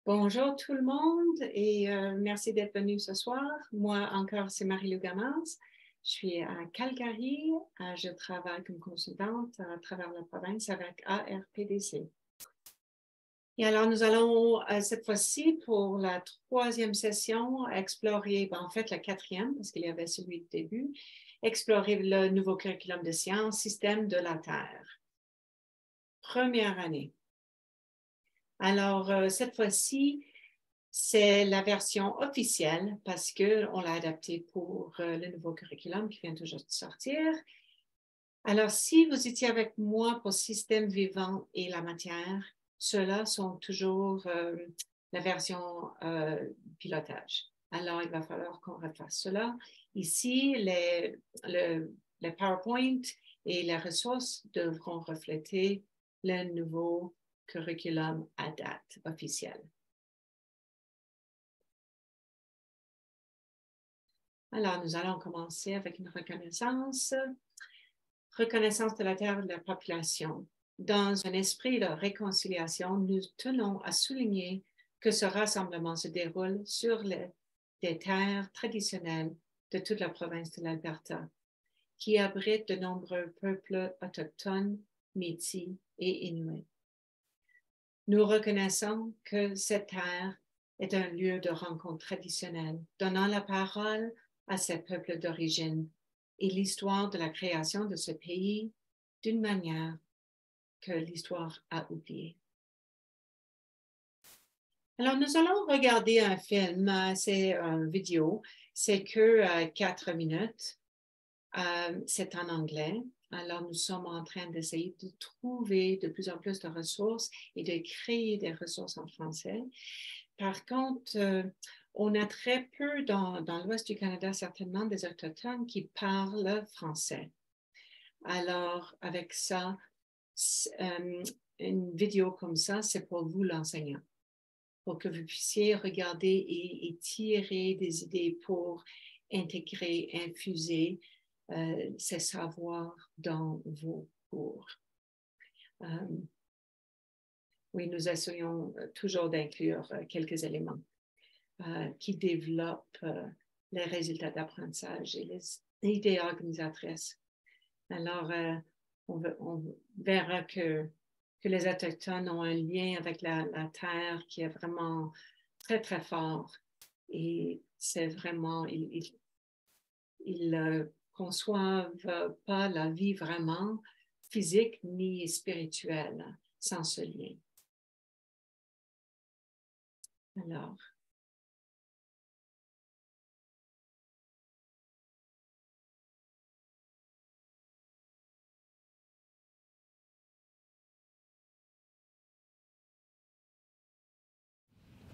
Bonjour tout le monde et merci d'être venu ce soir. Moi encore, c'est Marie-Lou Gamans. Je suis à Calgary. Je travaille comme consultante à travers la province avec ARPDC. Et alors, nous allons cette fois-ci, pour la troisième session, explorer, en fait la quatrième, parce qu'il y avait celui du début, explorer le nouveau curriculum de sciences, système de la Terre. Première année. Alors, cette fois-ci, c'est la version officielle parce qu'on l'a adapté pour le nouveau curriculum qui vient toujours de sortir. Alors, si vous étiez avec moi pour système vivant et la matière, ceux-là sont toujours la version pilotage. Alors, il va falloir qu'on refasse cela. Ici, le PowerPoint et les ressources devront refléter le nouveau curriculum à date officielle. Alors, nous allons commencer avec une reconnaissance. Reconnaissance de la terre et de la population. Dans un esprit de réconciliation, nous tenons à souligner que ce rassemblement se déroule sur des terres traditionnelles de toute la province de l'Alberta, qui abritent de nombreux peuples autochtones, Métis et Inuits. Nous reconnaissons que cette terre est un lieu de rencontre traditionnelle, donnant la parole à ces peuples d'origine et l'histoire de la création de ce pays d'une manière que l'histoire a oubliée. Alors, nous allons regarder un film, c'est une vidéo, c'est que 4 minutes, c'est en anglais. Alors, nous sommes en train d'essayer de trouver de plus en plus de ressources et de créer des ressources en français. Par contre, on a très peu dans l'ouest du Canada, certainement, des Autochtones qui parlent français. Alors, avec ça, une vidéo comme ça, c'est pour vous, l'enseignant, pour que vous puissiez regarder et tirer des idées pour intégrer, infuser ces savoirs dans vos cours. Oui, nous essayons toujours d'inclure quelques éléments qui développent les résultats d'apprentissage et les idées organisatrices. Alors, on verra que les Autochtones ont un lien avec la terre qui est vraiment très, très fort. Et c'est vraiment, ils conçoivent pas la vie vraiment physique ni spirituelle sans ce lien. Alors,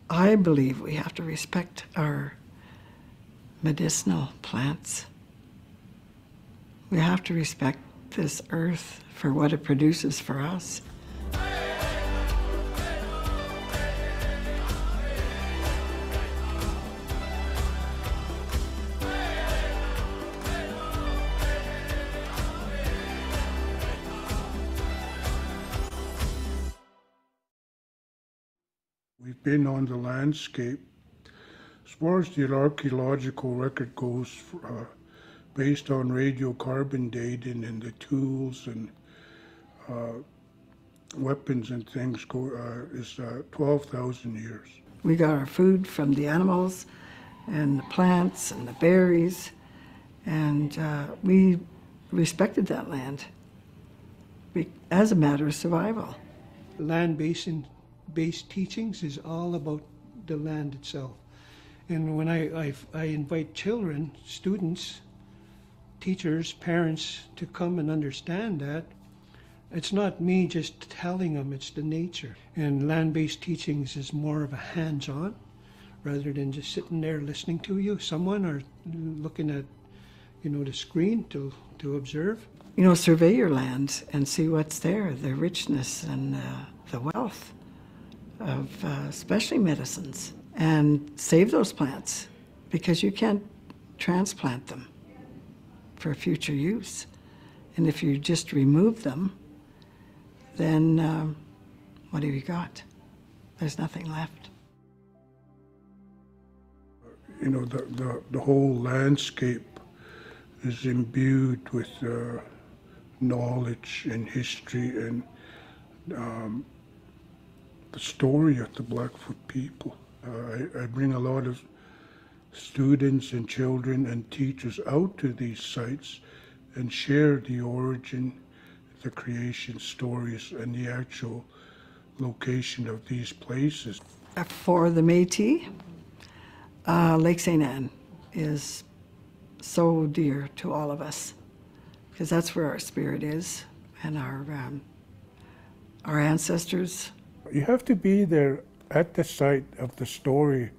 I believe we have to respect our medicinal plants. We have to respect this earth for what it produces for us. We've been on the landscape. As far as the archaeological record goes, based on radiocarbon dating and the tools and weapons and things, is 12,000 years. We got our food from the animals and the plants and the berries, and we respected that land as a matter of survival. Land-based teachings is all about the land itself. And when I invite children, students, teachers, parents to come and understand that, it's not me just telling them, it's the nature. And land-based teachings is more of a hands-on rather than just sitting there listening to you, someone, or looking at, the screen to observe. Survey your land and see what's there, the richness and the wealth of especially medicines, and save those plants because you can't transplant them for future use. And if you just remove them, then what have you got? There's nothing left. you know, the whole landscape is imbued with knowledge and history and the story of the Blackfoot people. I bring a lot of students and children and teachers out to these sites and share the origin, the creation stories, and the actual location of these places. For the Métis, Lake St. Anne is so dear to all of us because that's where our spirit is and our ancestors. You have to be there at the site of the story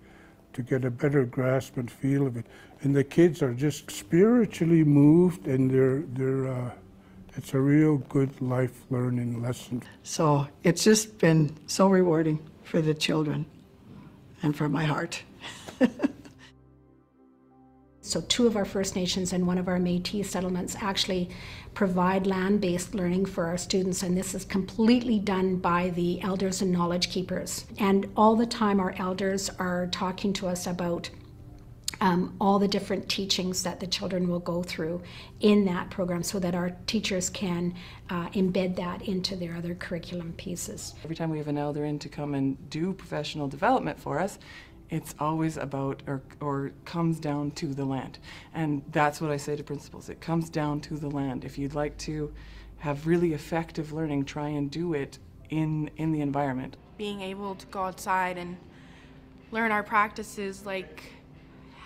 to get a better grasp and feel of it. And the kids are just spiritually moved, and it's a real good life learning lesson. So it's just been so rewarding for the children and for my heart. So 2 of our First Nations and 1 of our Métis settlements actually provide land-based learning for our students, and this is completely done by the elders and knowledge keepers. And all the time our elders are talking to us about all the different teachings that the children will go through in that program so that our teachers can embed that into their other curriculum pieces. Every time we have an elder in to come and do professional development for us, it's always about or comes down to the land. And that's what I say to principals. It comes down to the land. If you'd like to have really effective learning, try and do it in the environment. Being able to go outside and learn our practices, like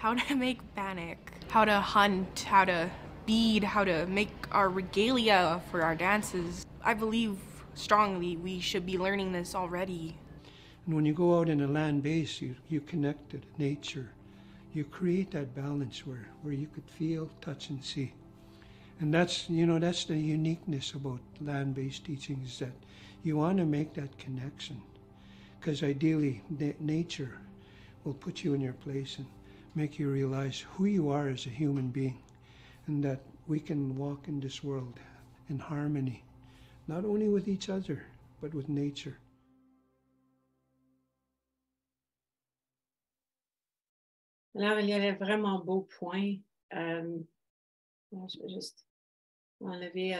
how to make bannock, how to hunt, how to bead, how to make our regalia for our dances. I believe strongly we should be learning this already. And when you go out in a land base, you connect to nature. You create that balance where you could feel, touch, and see. And that's, you know, that's the uniqueness about land-based teaching, is that you want to make that connection. Because ideally, nature will put you in your place and make you realize who you are as a human being, and that we can walk in this world in harmony, not only with each other, but with nature. Alors, il y a des vraiment beaux points. Je vais juste enlever.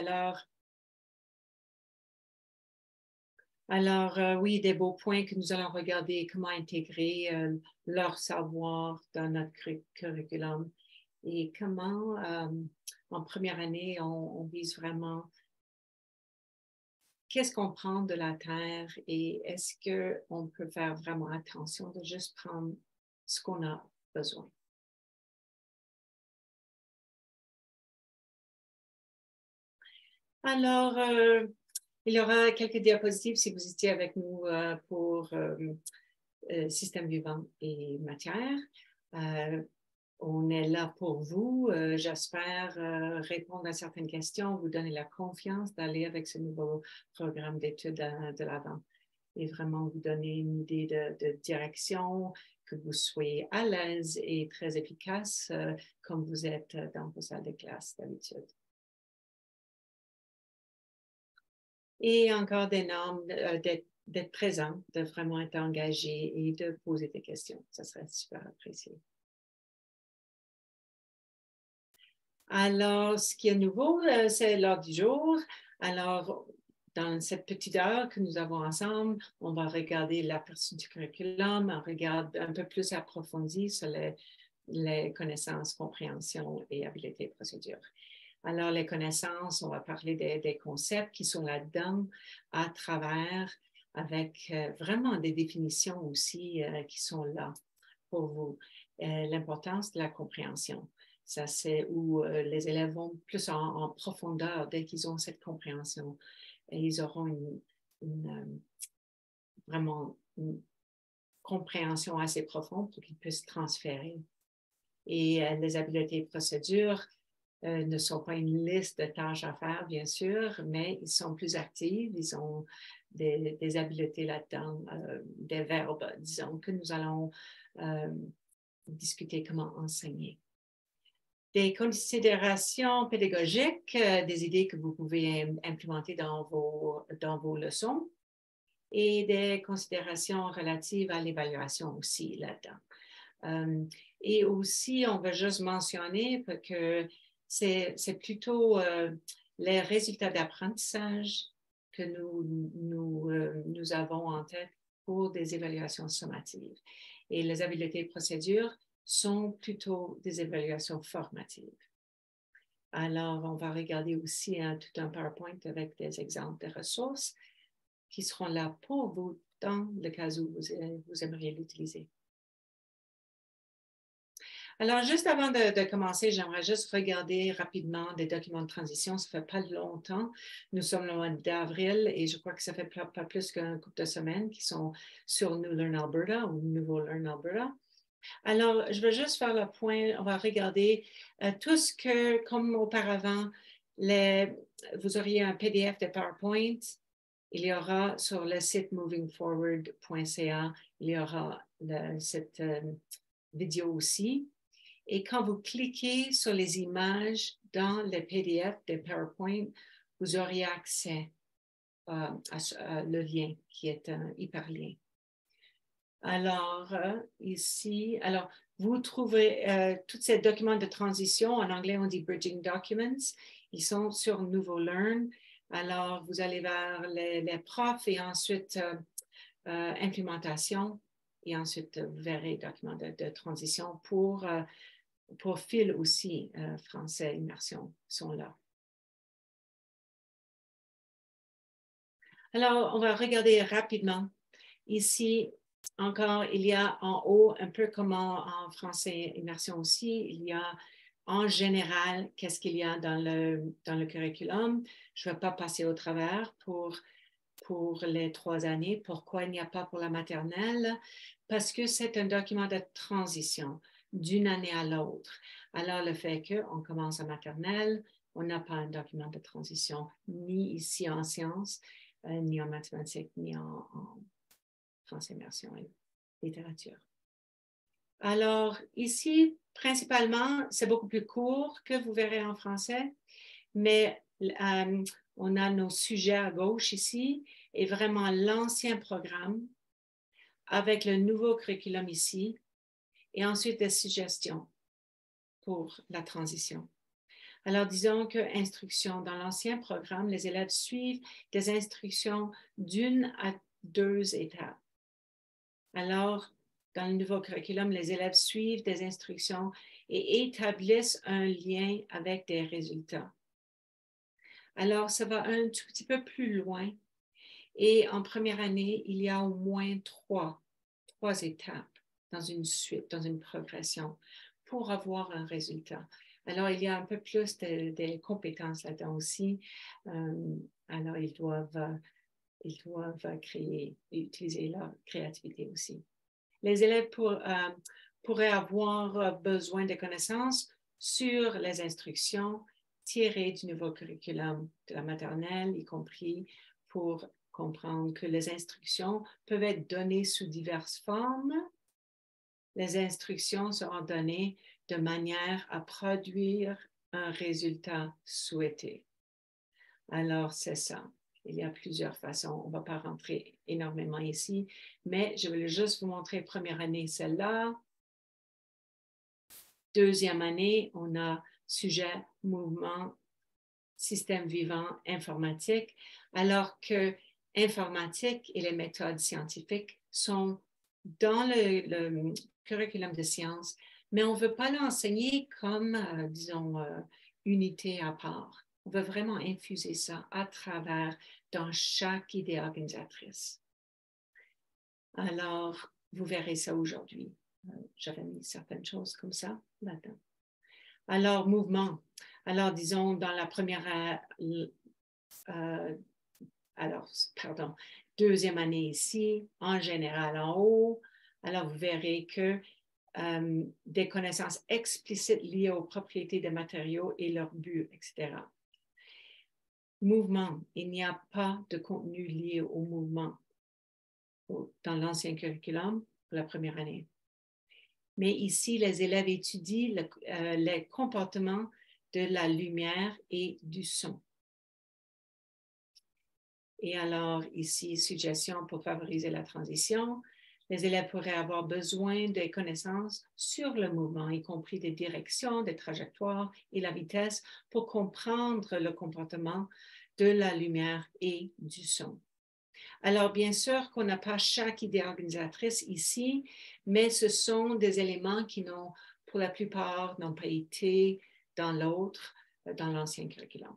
Alors, oui, des beaux points que nous allons regarder, comment intégrer leur savoir dans notre curriculum et comment, en première année, on vise vraiment qu'est-ce qu'on prend de la terre et est-ce qu'on peut faire vraiment attention de juste prendre ce qu'on a besoin. Alors, il y aura quelques diapositives si vous étiez avec nous pour système vivant et matière. On est là pour vous. J'espère répondre à certaines questions, vous donner la confiance d'aller avec ce nouveau programme d'études de l'avant et vraiment vous donner une idée de direction, que vous soyez à l'aise et très efficace comme vous êtes dans vos salles de classe d'habitude. Et encore des normes d'être présent, de vraiment être engagé et de poser des questions. Ça serait super apprécié. Alors, ce qui est nouveau, c'est l'heure du jour. Alors, dans cette petite heure que nous avons ensemble, on va regarder la partie du curriculum, on regarde un peu plus approfondi sur les connaissances, compréhension et habileté procédure. Alors, les connaissances, on va parler des concepts qui sont là-dedans à travers, avec vraiment des définitions aussi qui sont là pour vous. L'importance de la compréhension. Ça, c'est où les élèves vont plus en profondeur dès qu'ils ont cette compréhension. Et ils auront vraiment une compréhension assez profonde pour qu'ils puissent transférer. Et les habiletés et procédures ne sont pas une liste de tâches à faire, bien sûr, mais ils sont plus actifs, ils ont des habiletés là-dedans, des verbes, disons, que nous allons discuter comment enseigner. Des considérations pédagogiques, des idées que vous pouvez implémenter dans vos leçons et des considérations relatives à l'évaluation aussi là-dedans. Et aussi, on va juste mentionner que c'est plutôt les résultats d'apprentissage que nous avons en tête pour des évaluations sommatives. Et les habiletés et procédures sont plutôt des évaluations formatives. Alors, on va regarder aussi tout un PowerPoint avec des exemples de ressources qui seront là pour vous dans le cas où vous aimeriez l'utiliser. Alors, juste avant de commencer, j'aimerais juste regarder rapidement des documents de transition. Ça ne fait pas longtemps. Nous sommes le mois d'avril et je crois que ça fait pas plus qu'un couple de semaines qui sont sur New Learn Alberta ou Nouveau Learn Alberta. Alors, je veux juste faire le point. On va regarder tout ce que, comme auparavant, vous auriez un PDF de PowerPoint. Il y aura sur le site movingforward.ca, il y aura cette vidéo aussi. Et quand vous cliquez sur les images dans le PDF de PowerPoint, vous auriez accès à le lien qui est un hyperlien. Alors, ici, vous trouverez tous ces documents de transition. En anglais, on dit Bridging Documents. Ils sont sur Nouveau Learn. Alors, vous allez vers les profs et ensuite implémentation. Et ensuite, vous verrez documents de transition pour Phil aussi, français, immersion, sont là. Alors, on va regarder rapidement. Ici, encore, il y a en haut, un peu comme en français immersion aussi, il y a en général, qu'est-ce qu'il y a dans le curriculum. Je ne vais pas passer au travers pour les 3 années. Pourquoi il n'y a pas pour la maternelle? Parce que c'est un document de transition d'une année à l'autre. Alors, le fait qu'on commence en maternelle, on n'a pas un document de transition, ni ici en sciences, ni en mathématiques, ni en français immersion et littérature. Alors, ici, principalement, c'est beaucoup plus court que vous verrez en français, mais on a nos sujets à gauche ici et vraiment l'ancien programme avec le nouveau curriculum ici et ensuite des suggestions pour la transition. Alors, disons que instruction dans l'ancien programme, les élèves suivent des instructions d'1 à 2 étapes. Alors, dans le nouveau curriculum, les élèves suivent des instructions et établissent un lien avec des résultats. Alors, ça va un tout petit peu plus loin. Et en première année, il y a au moins trois étapes dans une suite, dans une progression pour avoir un résultat. Alors, il y a un peu plus de compétences là-dedans aussi. Alors, ils doivent créer et utiliser leur créativité aussi. Les élèves pourraient avoir besoin de connaissances sur les instructions tirées du nouveau curriculum de la maternelle, y compris pour comprendre que les instructions peuvent être données sous diverses formes. Les instructions seront données de manière à produire un résultat souhaité. Alors, c'est ça. Il y a plusieurs façons. On ne va pas rentrer énormément ici, mais je voulais juste vous montrer première année, celle-là. Deuxième année, on a sujet, mouvement, système vivant, informatique, alors que informatique et les méthodes scientifiques sont dans le curriculum de sciences, mais on ne veut pas l'enseigner comme, disons, unité à part. On veut vraiment infuser ça à travers dans chaque idée organisatrice. Alors, vous verrez ça aujourd'hui. J'avais mis certaines choses comme ça là-dedans. Alors, mouvement. Alors, disons, dans la première, deuxième année ici, en général en haut. Alors, vous verrez que des connaissances explicites liées aux propriétés des matériaux et leur but, etc. Mouvement, il n'y a pas de contenu lié au mouvement dans l'ancien curriculum pour la première année. Mais ici, les élèves étudient les comportements de la lumière et du son. Et alors, ici, suggestion pour favoriser la transition. Les élèves pourraient avoir besoin de connaissances sur le mouvement, y compris des directions, des trajectoires et la vitesse pour comprendre le comportement de la lumière et du son. Alors, bien sûr qu'on n'a pas chaque idée organisatrice ici, mais ce sont des éléments qui n'ont, pour la plupart, n'ont pas été dans l'autre, dans l'ancien curriculum.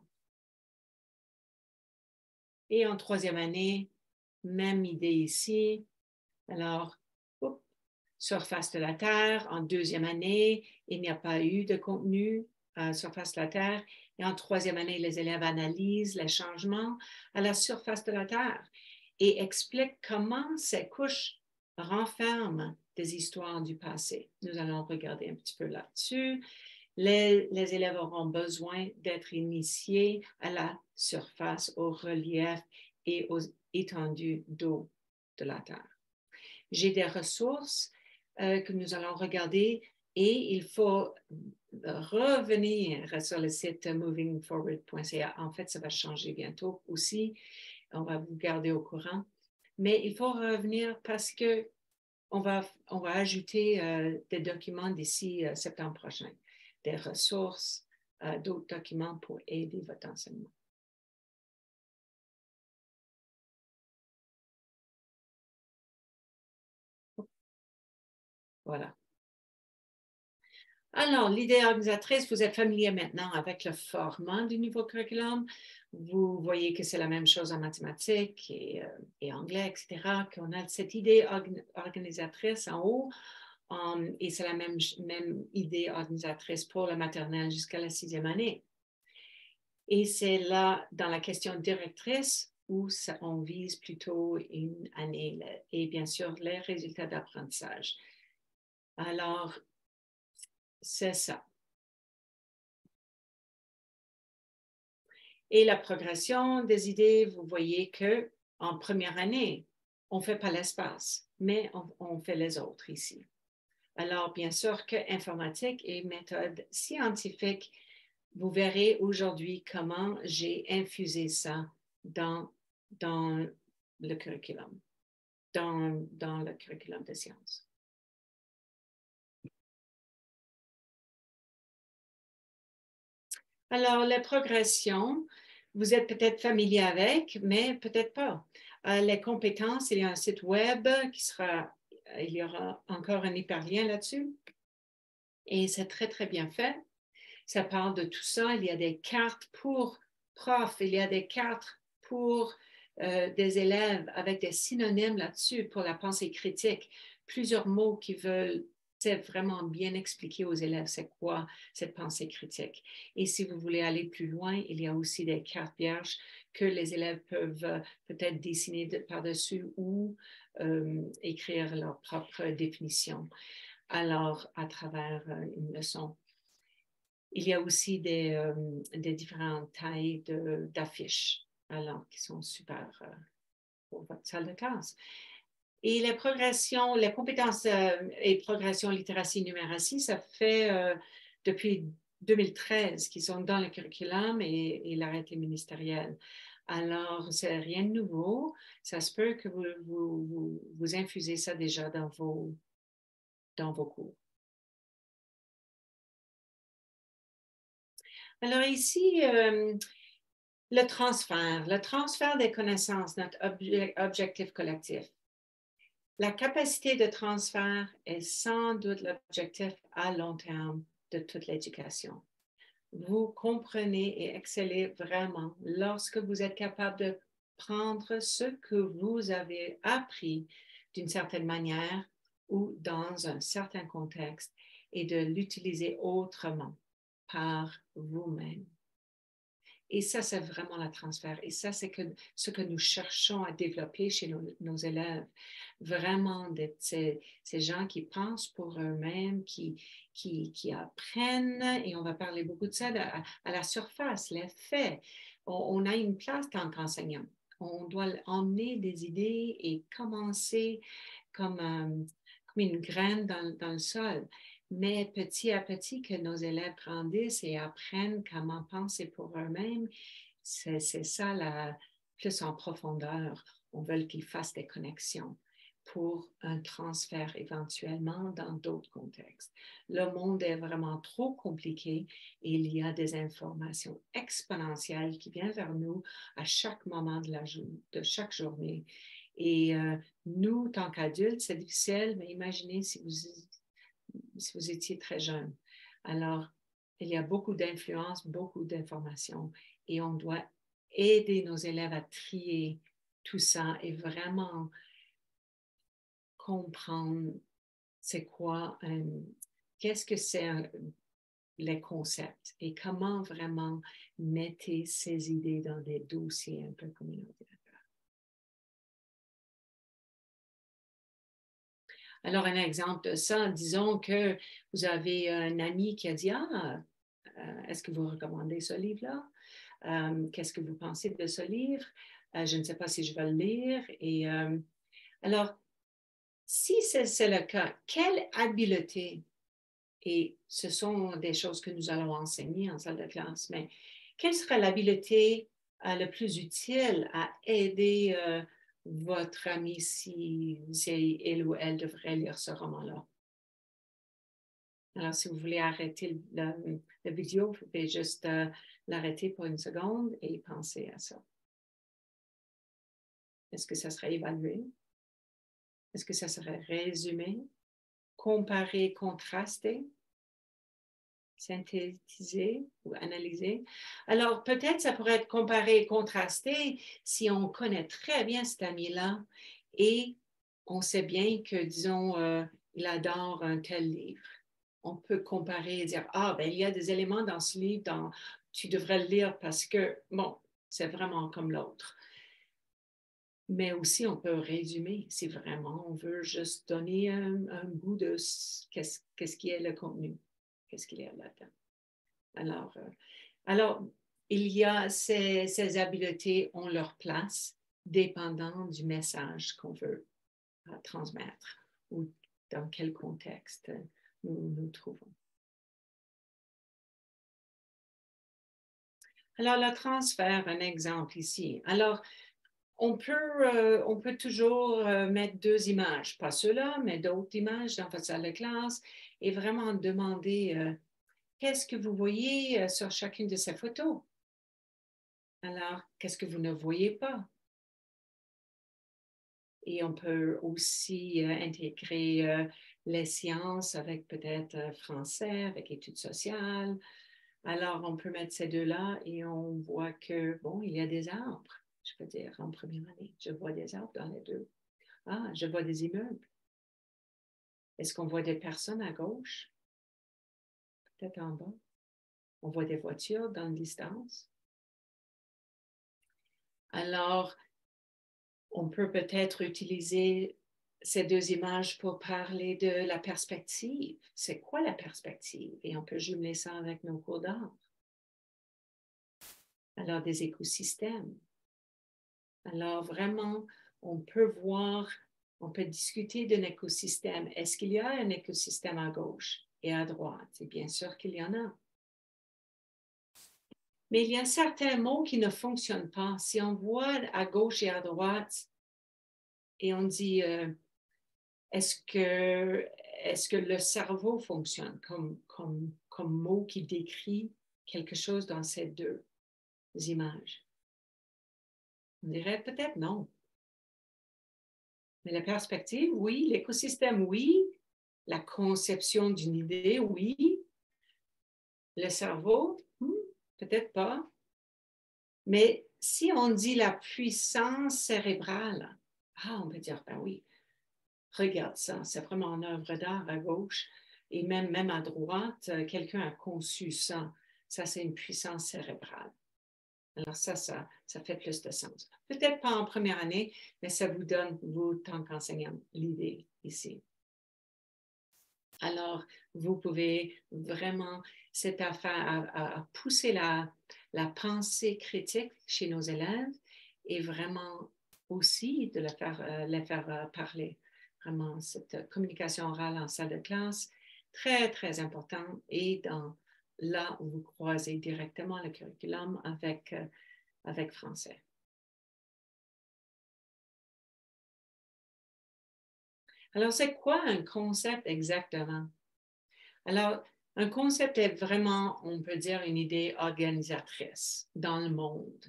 Et en troisième année, même idée ici. Alors, surface de la Terre. En deuxième année, il n'y a pas eu de contenu surface de la Terre. Et en troisième année, les élèves analysent les changements à la surface de la Terre et expliquent comment ces couches renferment des histoires du passé. Nous allons regarder un petit peu là-dessus. Les élèves auront besoin d'être initiés à la surface, au relief et aux étendues d'eau de la Terre. J'ai des ressources que nous allons regarder et il faut revenir sur le site movingforward.ca. En fait, ça va changer bientôt aussi. On va vous garder au courant. Mais il faut revenir parce que on va ajouter des documents d'ici septembre prochain, des ressources, d'autres documents pour aider votre enseignement. Voilà. Alors, l'idée organisatrice, vous êtes familier maintenant avec le format du nouveau curriculum. Vous voyez que c'est la même chose en mathématiques et anglais, etc., qu'on a cette idée organisatrice en haut et c'est la même idée organisatrice pour la maternelle jusqu'à la 6e année. Et c'est là, dans la question directrice, où on vise plutôt une année et bien sûr les résultats d'apprentissage. Alors, c'est ça. Et la progression des idées, vous voyez qu'en première année, on ne fait pas l'espace, mais on fait les autres ici. Alors, bien sûr que informatique et méthode scientifique, vous verrez aujourd'hui comment j'ai infusé ça dans le curriculum, dans le curriculum de sciences. Alors, la progression, vous êtes peut-être familier avec, mais peut-être pas. Les compétences, il y a un site web il y aura encore un hyperlien là-dessus. Et c'est très, très bien fait. Ça parle de tout ça. Il y a des cartes pour profs, il y a des cartes pour des élèves avec des synonymes là-dessus pour la pensée critique. Plusieurs mots qui veulent vraiment bien expliquer aux élèves c'est quoi cette pensée critique. Et si vous voulez aller plus loin, il y a aussi des cartes vierges que les élèves peuvent peut-être dessiner par-dessus ou écrire leur propre définition. Alors, à travers une leçon. Il y a aussi des différentes tailles d'affiches, alors qui sont super pour votre salle de classe. Et les progressions, les compétences et progression littératie numératie, ça fait depuis 2013 qu'ils sont dans le curriculum et l'arrêté ministériel. Alors, c'est rien de nouveau. Ça se peut que vous infusez ça déjà dans vos cours. Alors ici, le transfert des connaissances, notre objectif collectif. La capacité de transfert est sans doute l'objectif à long terme de toute l'éducation. Vous comprenez et excellez vraiment lorsque vous êtes capable de prendre ce que vous avez appris d'une certaine manière ou dans un certain contexte et de l'utiliser autrement par vous-même. Et ça, c'est vraiment le transfert. Et ça, c'est ce que nous cherchons à développer chez nos élèves. Vraiment, ces gens qui pensent pour eux-mêmes, qui apprennent, et on va parler beaucoup de ça à la surface, les faits. On a une place en tant qu'enseignant. On doit emmener des idées et commencer comme une graine dans le sol. Mais petit à petit que nos élèves grandissent et apprennent comment penser pour eux-mêmes, c'est ça plus en profondeur. On veut qu'ils fassent des connexions. pour un transfert éventuellement dans d'autres contextes. Le monde est vraiment trop compliqué et il y a des informations exponentielles qui viennent vers nous à chaque moment de chaque journée. Et nous, tant qu'adultes, c'est difficile, mais imaginez si vous étiez très jeune. Alors, il y a beaucoup d'influence, beaucoup d'informations et on doit aider nos élèves à trier tout ça et vraiment comprendre c'est quoi, qu'est-ce que c'est les concepts et comment vraiment mettre ces idées dans des dossiers un peu communautaires. Alors, un exemple de ça, disons que vous avez un ami qui a dit, est-ce que vous recommandez ce livre-là? Qu'est-ce que vous pensez de ce livre? Je ne sais pas si je vais le lire. Et alors, si c'est le cas, quelle habileté, et ce sont des choses que nous allons enseigner en salle de classe, mais quelle serait l'habileté le plus utile à aider votre ami si il ou elle devrait lire ce roman-là? Alors, si vous voulez arrêter la vidéo, vous pouvez juste l'arrêter pour une seconde et penser à ça. Est-ce que ça serait évalué? Est-ce que ça serait résumé? Comparer, contraster? Synthétiser ou analyser? Alors, peut-être ça pourrait être comparé et contrasté si on connaît très bien cet ami-là et on sait bien que, disons, il adore un tel livre. On peut comparer et dire, ben, il y a des éléments dans ce livre, tu devrais le lire parce que, bon, c'est vraiment comme l'autre. Mais aussi, on peut résumer si vraiment on veut juste donner un goût de qu'est-ce qui est le contenu, qu'est-ce qu'il y a là-dedans. Alors, il y a ces habiletés ont leur place dépendant du message qu'on veut transmettre ou dans quel contexte nous trouvons. Alors, le transfert, un exemple ici. Alors, on peut toujours mettre 2 images, pas ceux-là, mais d'autres images dans votre salle de classe et vraiment demander qu'est-ce que vous voyez sur chacune de ces photos? Alors, qu'est-ce que vous ne voyez pas? Et on peut aussi intégrer les sciences avec peut-être français, avec études sociales. Alors, on peut mettre ces deux-là et on voit que, bon, il y a des arbres, je peux dire, en première année. Je vois des arbres dans les deux. Je vois des immeubles. Est-ce qu'on voit des personnes à gauche? Peut-être en bas. On voit des voitures dans la distance. Alors, on peut peut-être utiliser ces 2 images pour parler de la perspective. C'est quoi la perspective? Et on peut jumeler ça avec nos cours d'art. Alors, des écosystèmes. Alors, vraiment, on peut discuter d'un écosystème. Est-ce qu'il y a un écosystème à gauche et à droite? Et bien sûr qu'il y en a. Mais il y a certains mots qui ne fonctionnent pas. Si on voit à gauche et à droite et on dit est-ce que le cerveau fonctionne comme mot qui décrit quelque chose dans ces 2 images? On dirait peut-être non. Mais la perspective, oui. L'écosystème, oui. La conception d'une idée, oui. Le cerveau, peut-être pas. Mais si on dit la puissance cérébrale, on peut dire, ben oui, regarde ça, c'est vraiment une œuvre d'art à gauche et même à droite, quelqu'un a conçu ça. Ça, c'est une puissance cérébrale. Alors ça fait plus de sens. Peut-être pas en première année, mais ça vous donne, vous, tant qu'enseignant, l'idée ici. Alors, vous pouvez vraiment, cette affaire à pousser la pensée critique chez nos élèves et vraiment aussi de les faire parler. Vraiment, cette communication orale en salle de classe, très, très importante et là où vous croisez directement le curriculum avec français. Alors, c'est quoi un concept exactement? Alors, un concept est vraiment, on peut dire, une idée organisatrice dans le monde,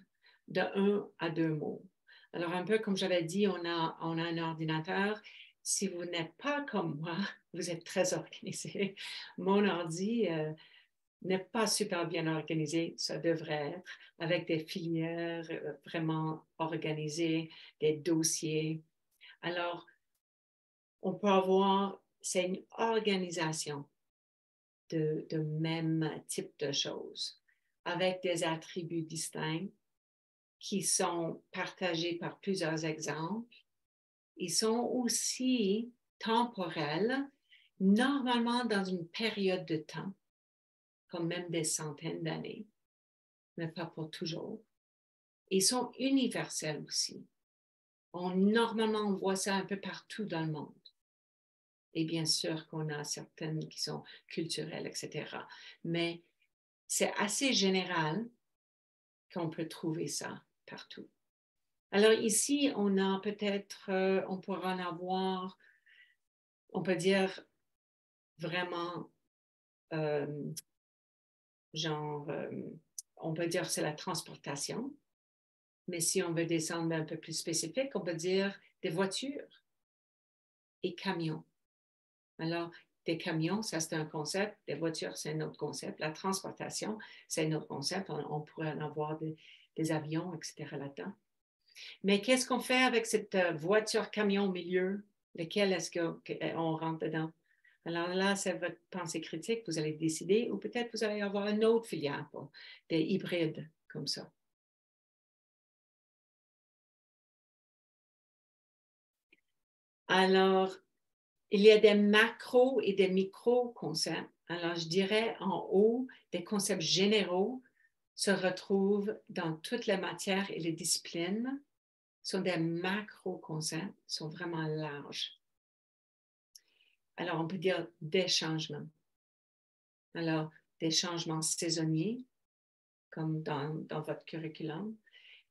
de un à deux mots. Alors, un peu comme j'avais dit, on a un ordinateur. Si vous n'êtes pas comme moi, vous êtes très organisé. Mon ordi n'est pas super bien organisé, ça devrait être, avec des filières vraiment organisées, des dossiers. Alors, on peut avoir, c'est une organisation de même type de choses, avec des attributs distincts qui sont partagés par plusieurs exemples. Ils sont aussi temporels, normalement dans une période de temps, comme même des centaines d'années, mais pas pour toujours. Ils sont universels aussi. Normalement, on voit ça un peu partout dans le monde. Et bien sûr qu'on a certaines qui sont culturelles, etc. Mais c'est assez général qu'on peut trouver ça partout. Alors ici, on a peut-être, on pourra en avoir, on peut dire vraiment, genre, on peut dire c'est la transportation, mais si on veut descendre un peu plus spécifique, on peut dire des voitures et camions. Alors, des camions, ça c'est un concept, des voitures, c'est un autre concept, la transportation, c'est un autre concept, on pourrait en avoir des avions, etc. là-dedans. Mais qu'est-ce qu'on fait avec cette voiture-camion au milieu? Lequel est-ce qu'on rentre dedans? Alors là, c'est votre pensée critique, vous allez décider, ou peut-être vous allez avoir une autre filière, des hybrides comme ça. Alors, il y a des macros et des micro-concepts. Alors, je dirais en haut, des concepts généraux se retrouvent dans toutes les matières et les disciplines, sont des macro-concepts, sont vraiment larges. Alors, on peut dire des changements. Alors, des changements saisonniers, comme dans votre curriculum,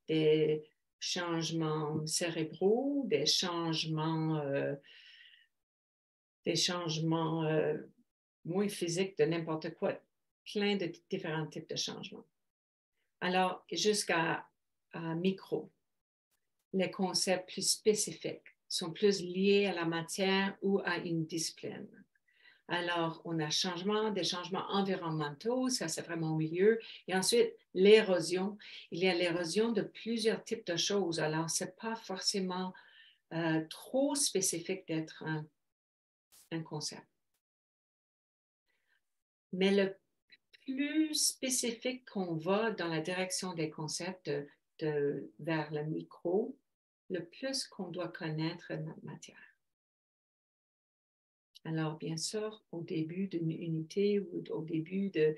des changements cérébraux, des changements moins physiques de n'importe quoi, plein de différents types de changements. Alors, jusqu'à micro, les concepts plus spécifiques sont plus liés à la matière ou à une discipline. Alors, on a des changements environnementaux, ça c'est vraiment au milieu. Et ensuite, l'érosion. Il y a l'érosion de plusieurs types de choses. Alors, ce n'est pas forcément trop spécifique d'être un concept. Mais le plus spécifique qu'on va dans la direction des concepts vers le micro, le plus qu'on doit connaître notre matière. Alors, bien sûr, au début d'une unité ou au début de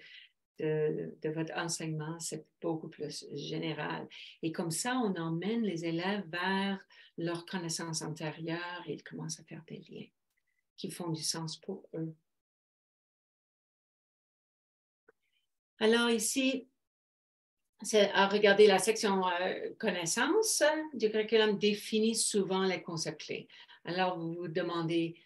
votre enseignement, c'est beaucoup plus général. Et comme ça, on emmène les élèves vers leurs connaissances antérieures et ils commencent à faire des liens qui font du sens pour eux. Alors ici, c'est à regarder la section connaissances du curriculum définit souvent les concepts clés. Alors, vous vous demandez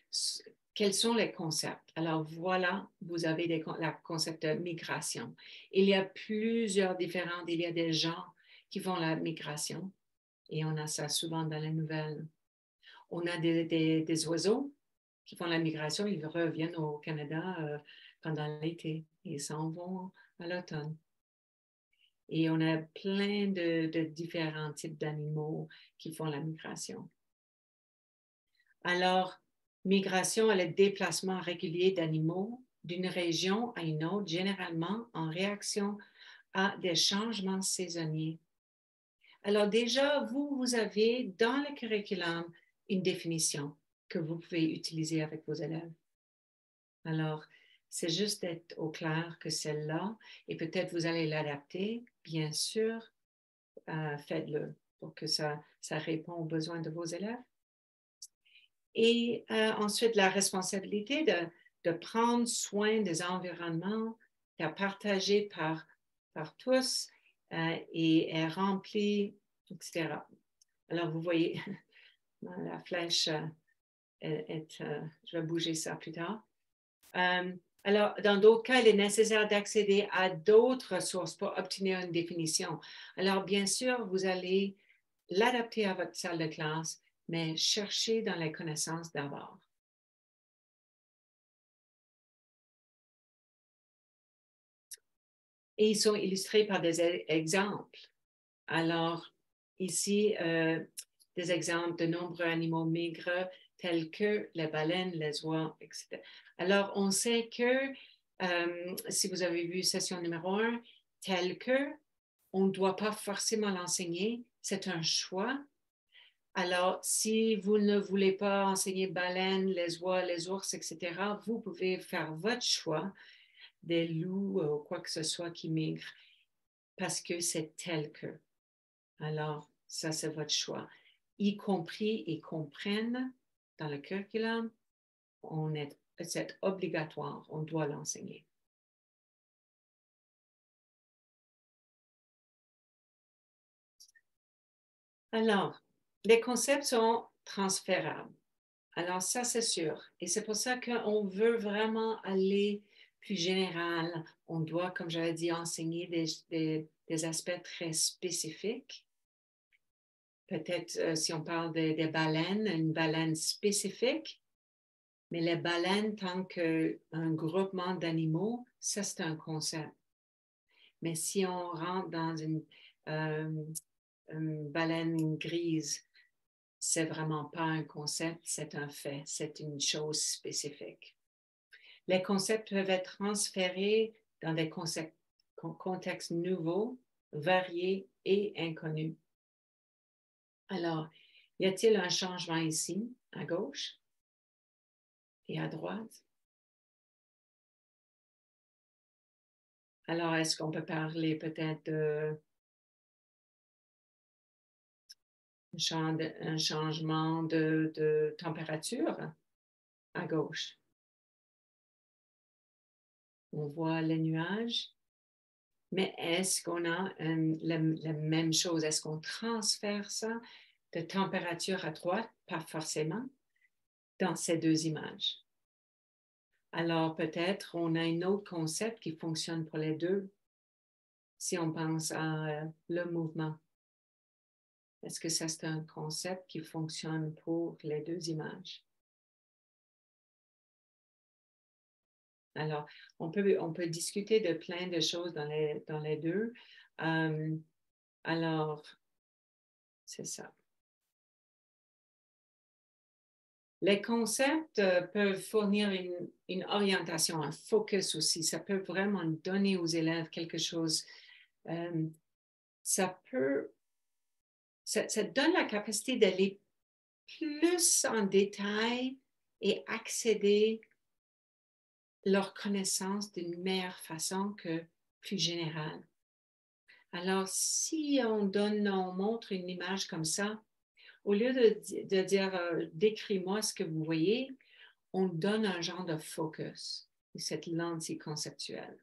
quels sont les concepts. Alors, voilà, vous avez le concept de migration. Il y a plusieurs différents, il y a des gens qui font la migration et on a ça souvent dans les nouvelles. On a des oiseaux qui font la migration, ils reviennent au Canada pendant l'été et s'en vont à l'automne. Et on a plein de différents types d'animaux qui font la migration. Alors, migration est le déplacement régulier d'animaux d'une région à une autre, généralement en réaction à des changements saisonniers. Alors déjà, vous avez dans le curriculum une définition que vous pouvez utiliser avec vos élèves. Alors, c'est juste d'être au clair que celle-là, et peut-être vous allez l'adapter, bien sûr, faites-le pour que ça répond aux besoins de vos élèves. Et ensuite, la responsabilité de prendre soin des environnements, de partager par tous et est remplie, etc. Alors, vous voyez la flèche je vais bouger ça plus tard. Alors, dans d'autres cas, il est nécessaire d'accéder à d'autres ressources pour obtenir une définition. Alors, bien sûr, vous allez l'adapter à votre salle de classe, mais cherchez dans les connaissances d'abord. Et ils sont illustrés par des exemples. Alors, ici, des exemples de nombreux animaux maigres tels que les baleines, les oies, etc. Alors, on sait que, si vous avez vu session numéro 1, tel que, on ne doit pas forcément l'enseigner, c'est un choix. Alors, si vous ne voulez pas enseigner baleines, les oies, les ours, etc., vous pouvez faire votre choix des loups ou quoi que ce soit qui migrent parce que c'est tel que. Alors, ça, c'est votre choix. Y compris et comprennent dans le curriculum, c'est obligatoire, on doit l'enseigner. Alors, les concepts sont transférables. Alors, ça, c'est sûr. Et c'est pour ça qu'on veut vraiment aller plus général. On doit, comme j'avais dit, enseigner des aspects très spécifiques. Peut-être si on parle des baleines, une baleine spécifique, mais les baleines, tant qu'un groupement d'animaux, ça, c'est un concept. Mais si on rentre dans une baleine grise, c'est vraiment pas un concept, c'est un fait, c'est une chose spécifique. Les concepts peuvent être transférés dans des contextes nouveaux, variés et inconnus. Alors, y a-t-il un changement ici, à gauche et à droite? Alors, est-ce qu'on peut parler peut-être d'un changement de température à gauche? On voit les nuages, mais est-ce qu'on a la même chose? Est-ce qu'on transfère ça de température à droite? Pas forcément, dans ces deux images. Alors peut-être on a un autre concept qui fonctionne pour les deux, si on pense à le mouvement. Est-ce que ça, c'est un concept qui fonctionne pour les deux images? Alors, on peut discuter de plein de choses dans les deux. Alors, c'est ça. Les concepts peuvent fournir une orientation, un focus aussi. Ça peut vraiment donner aux élèves quelque chose. Ça donne la capacité d'aller plus en détail et accéder leur connaissance d'une meilleure façon que plus générale. Alors, si on montre une image comme ça, au lieu de dire décris-moi ce que vous voyez, on donne un genre de focus, cette lentille conceptuelle.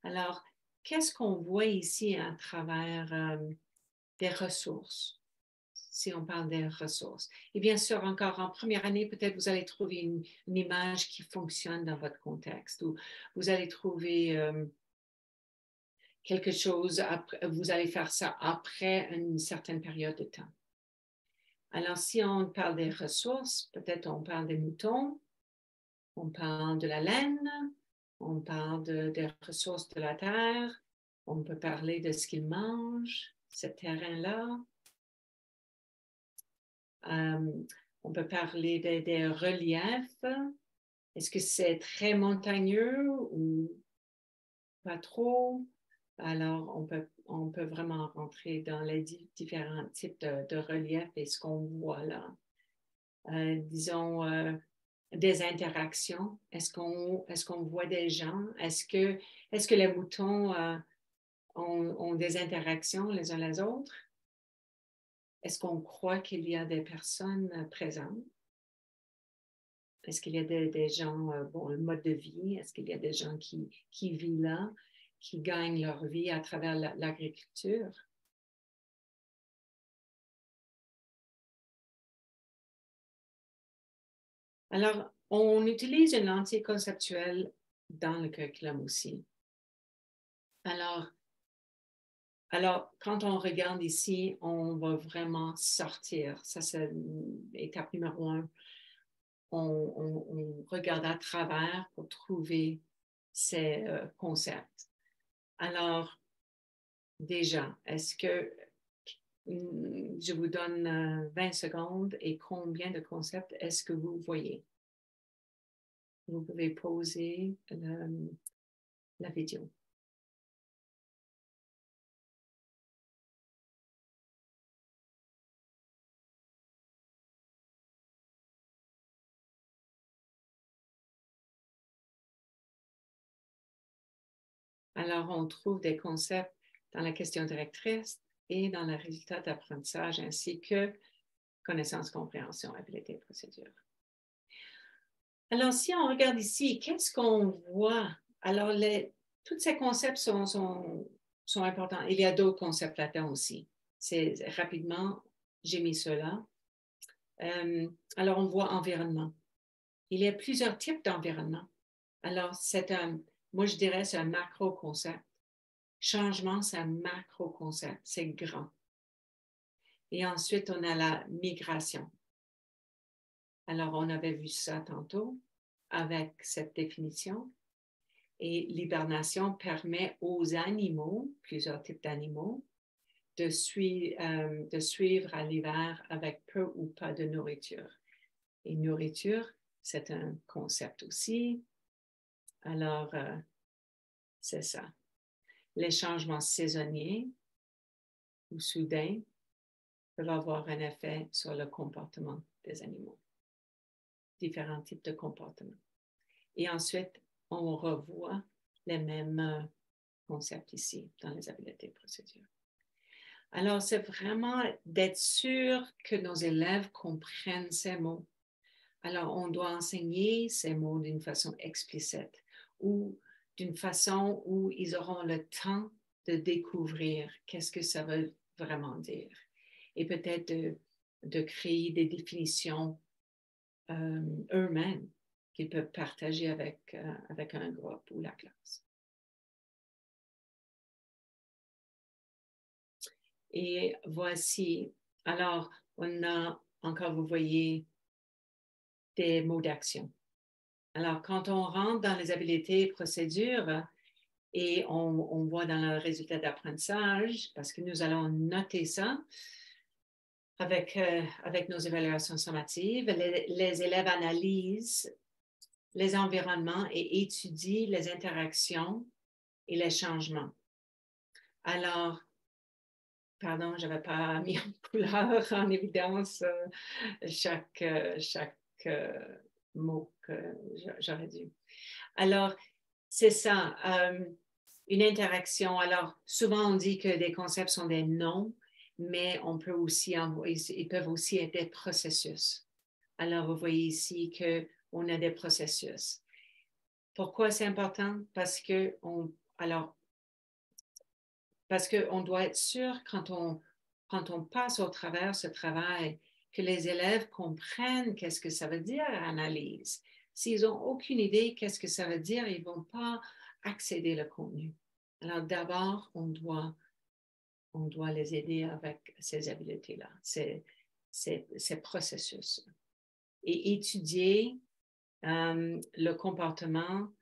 Alors, qu'est-ce qu'on voit ici à travers des ressources? Si on parle des ressources. Et bien sûr, encore en première année, peut-être vous allez trouver une image qui fonctionne dans votre contexte ou vous allez trouver quelque chose, vous allez faire ça après une certaine période de temps. Alors, si on parle des ressources, peut-être on parle des moutons, on parle de la laine, on parle des ressources de la terre, on peut parler de ce qu'ils mangent, ce terrain-là. On peut parler des reliefs. Est-ce que c'est très montagneux ou pas trop? Alors, on peut vraiment rentrer dans les différents types de reliefs et ce qu'on voit là. Disons, des interactions. Est-ce qu'on voit des gens? Est-ce que les moutons ont des interactions les uns les autres? Est-ce qu'on croit qu'il y a des personnes présentes? Est-ce qu'il y a des gens, le mode de vie? Est-ce qu'il y a des gens qui vivent là, qui gagnent leur vie à travers l'agriculture? Alors, on utilise une lentille conceptuelle dans le curriculum aussi. Alors, quand on regarde ici, on va vraiment sortir. Ça, c'est l'étape numéro 1. On regarde à travers pour trouver ces concepts. Alors, déjà, est-ce que je vous donne 20 secondes et combien de concepts est-ce que vous voyez? Vous pouvez poser la vidéo. Alors, on trouve des concepts dans la question directrice et dans le résultat d'apprentissage, ainsi que connaissance, compréhension, habileté, procédure. Alors, si on regarde ici, qu'est-ce qu'on voit? Alors, tous ces concepts sont importants. Il y a d'autres concepts là-dedans aussi. Rapidement, j'ai mis cela. Alors, on voit environnement. Il y a plusieurs types d'environnement. Alors, moi, je dirais, c'est un macro-concept. Changement, c'est un macro-concept. C'est grand. Et ensuite, on a la migration. Alors, on avait vu ça tantôt avec cette définition. Et l'hibernation permet aux animaux, plusieurs types d'animaux, de suivre à l'hiver avec peu ou pas de nourriture. Et nourriture, c'est un concept aussi. Alors, c'est ça. Les changements saisonniers ou soudains peuvent avoir un effet sur le comportement des animaux. Différents types de comportements. Et ensuite, on revoit les mêmes concepts ici dans les habiletés procédures. Alors, c'est vraiment d'être sûr que nos élèves comprennent ces mots. Alors, on doit enseigner ces mots d'une façon explicite ou d'une façon où ils auront le temps de découvrir qu'est-ce que ça veut vraiment dire. Et peut-être de créer des définitions eux-mêmes qu'ils peuvent partager avec un groupe ou la classe. Et voici, alors, on a encore, vous voyez, des mots d'action. Alors, quand on rentre dans les habiletés et procédures et on voit dans le résultat d'apprentissage, parce que nous allons noter ça avec nos évaluations sommatives, les élèves analysent les environnements et étudient les interactions et les changements. Alors, pardon, je n'avais pas mis en couleur en évidence chaque mot que j'aurais dû. Alors, c'est ça, une interaction. Alors, souvent, on dit que des concepts sont des noms, mais on peut aussi ils peuvent aussi être des processus. Alors, vous voyez ici qu'on a des processus. Pourquoi c'est important? Parce qu'on doit être sûr quand on passe au travers ce travail que les élèves comprennent qu'est-ce que ça veut dire analyse. S'ils n'ont aucune idée qu'est-ce que ça veut dire, ils ne vont pas accéder au contenu. Alors d'abord, on doit les aider avec ces habiletés-là, ces processus. Et étudier le comportement,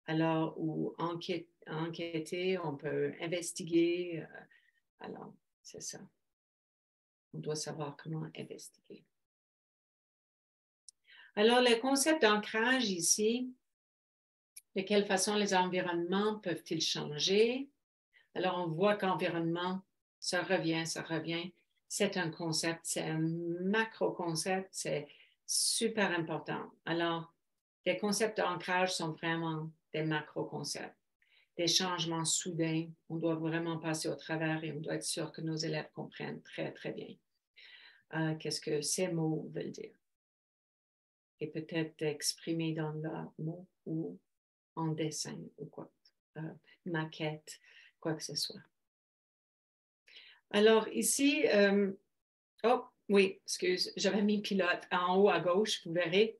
alors, ou enquêter, on peut investiguer. Alors, c'est ça. On doit savoir comment investiguer. Alors, le concept d'ancrage ici, de quelle façon les environnements peuvent-ils changer? Alors, on voit qu'environnement, ça revient. C'est un concept, c'est un macro-concept, c'est super important. Alors, les concepts d'ancrage sont vraiment des macro-concepts. Des changements soudains, on doit vraiment passer au travers et on doit être sûr que nos élèves comprennent très, très bien qu'est-ce que ces mots veulent dire. Et peut-être exprimer dans leurs mots ou en dessin ou quoi, maquette, quoi que ce soit. Alors ici, oh oui, excuse, j'avais mis pilote en haut à gauche, vous verrez.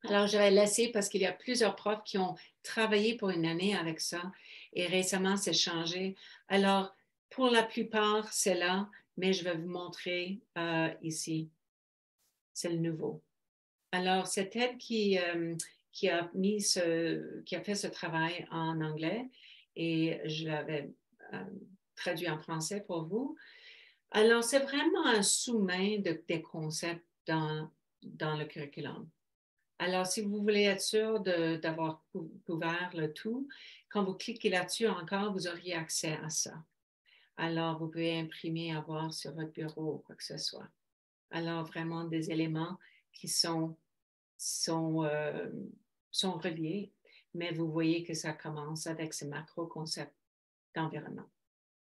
Alors, je vais laisser parce qu'il y a plusieurs profs qui ont travaillé pour une année avec ça et récemment, c'est changé. Alors, pour la plupart, c'est là, mais je vais vous montrer ici. C'est le nouveau. Alors, c'est Ted qui a fait ce travail en anglais et je l'avais traduit en français pour vous. Alors, c'est vraiment un sous-main des concepts dans le curriculum. Alors, si vous voulez être sûr d'avoir couvert le tout, quand vous cliquez là-dessus encore, vous auriez accès à ça. Alors, vous pouvez imprimer, avoir sur votre bureau ou quoi que ce soit. Alors, vraiment des éléments qui sont reliés, mais vous voyez que ça commence avec ce macro-concept d'environnement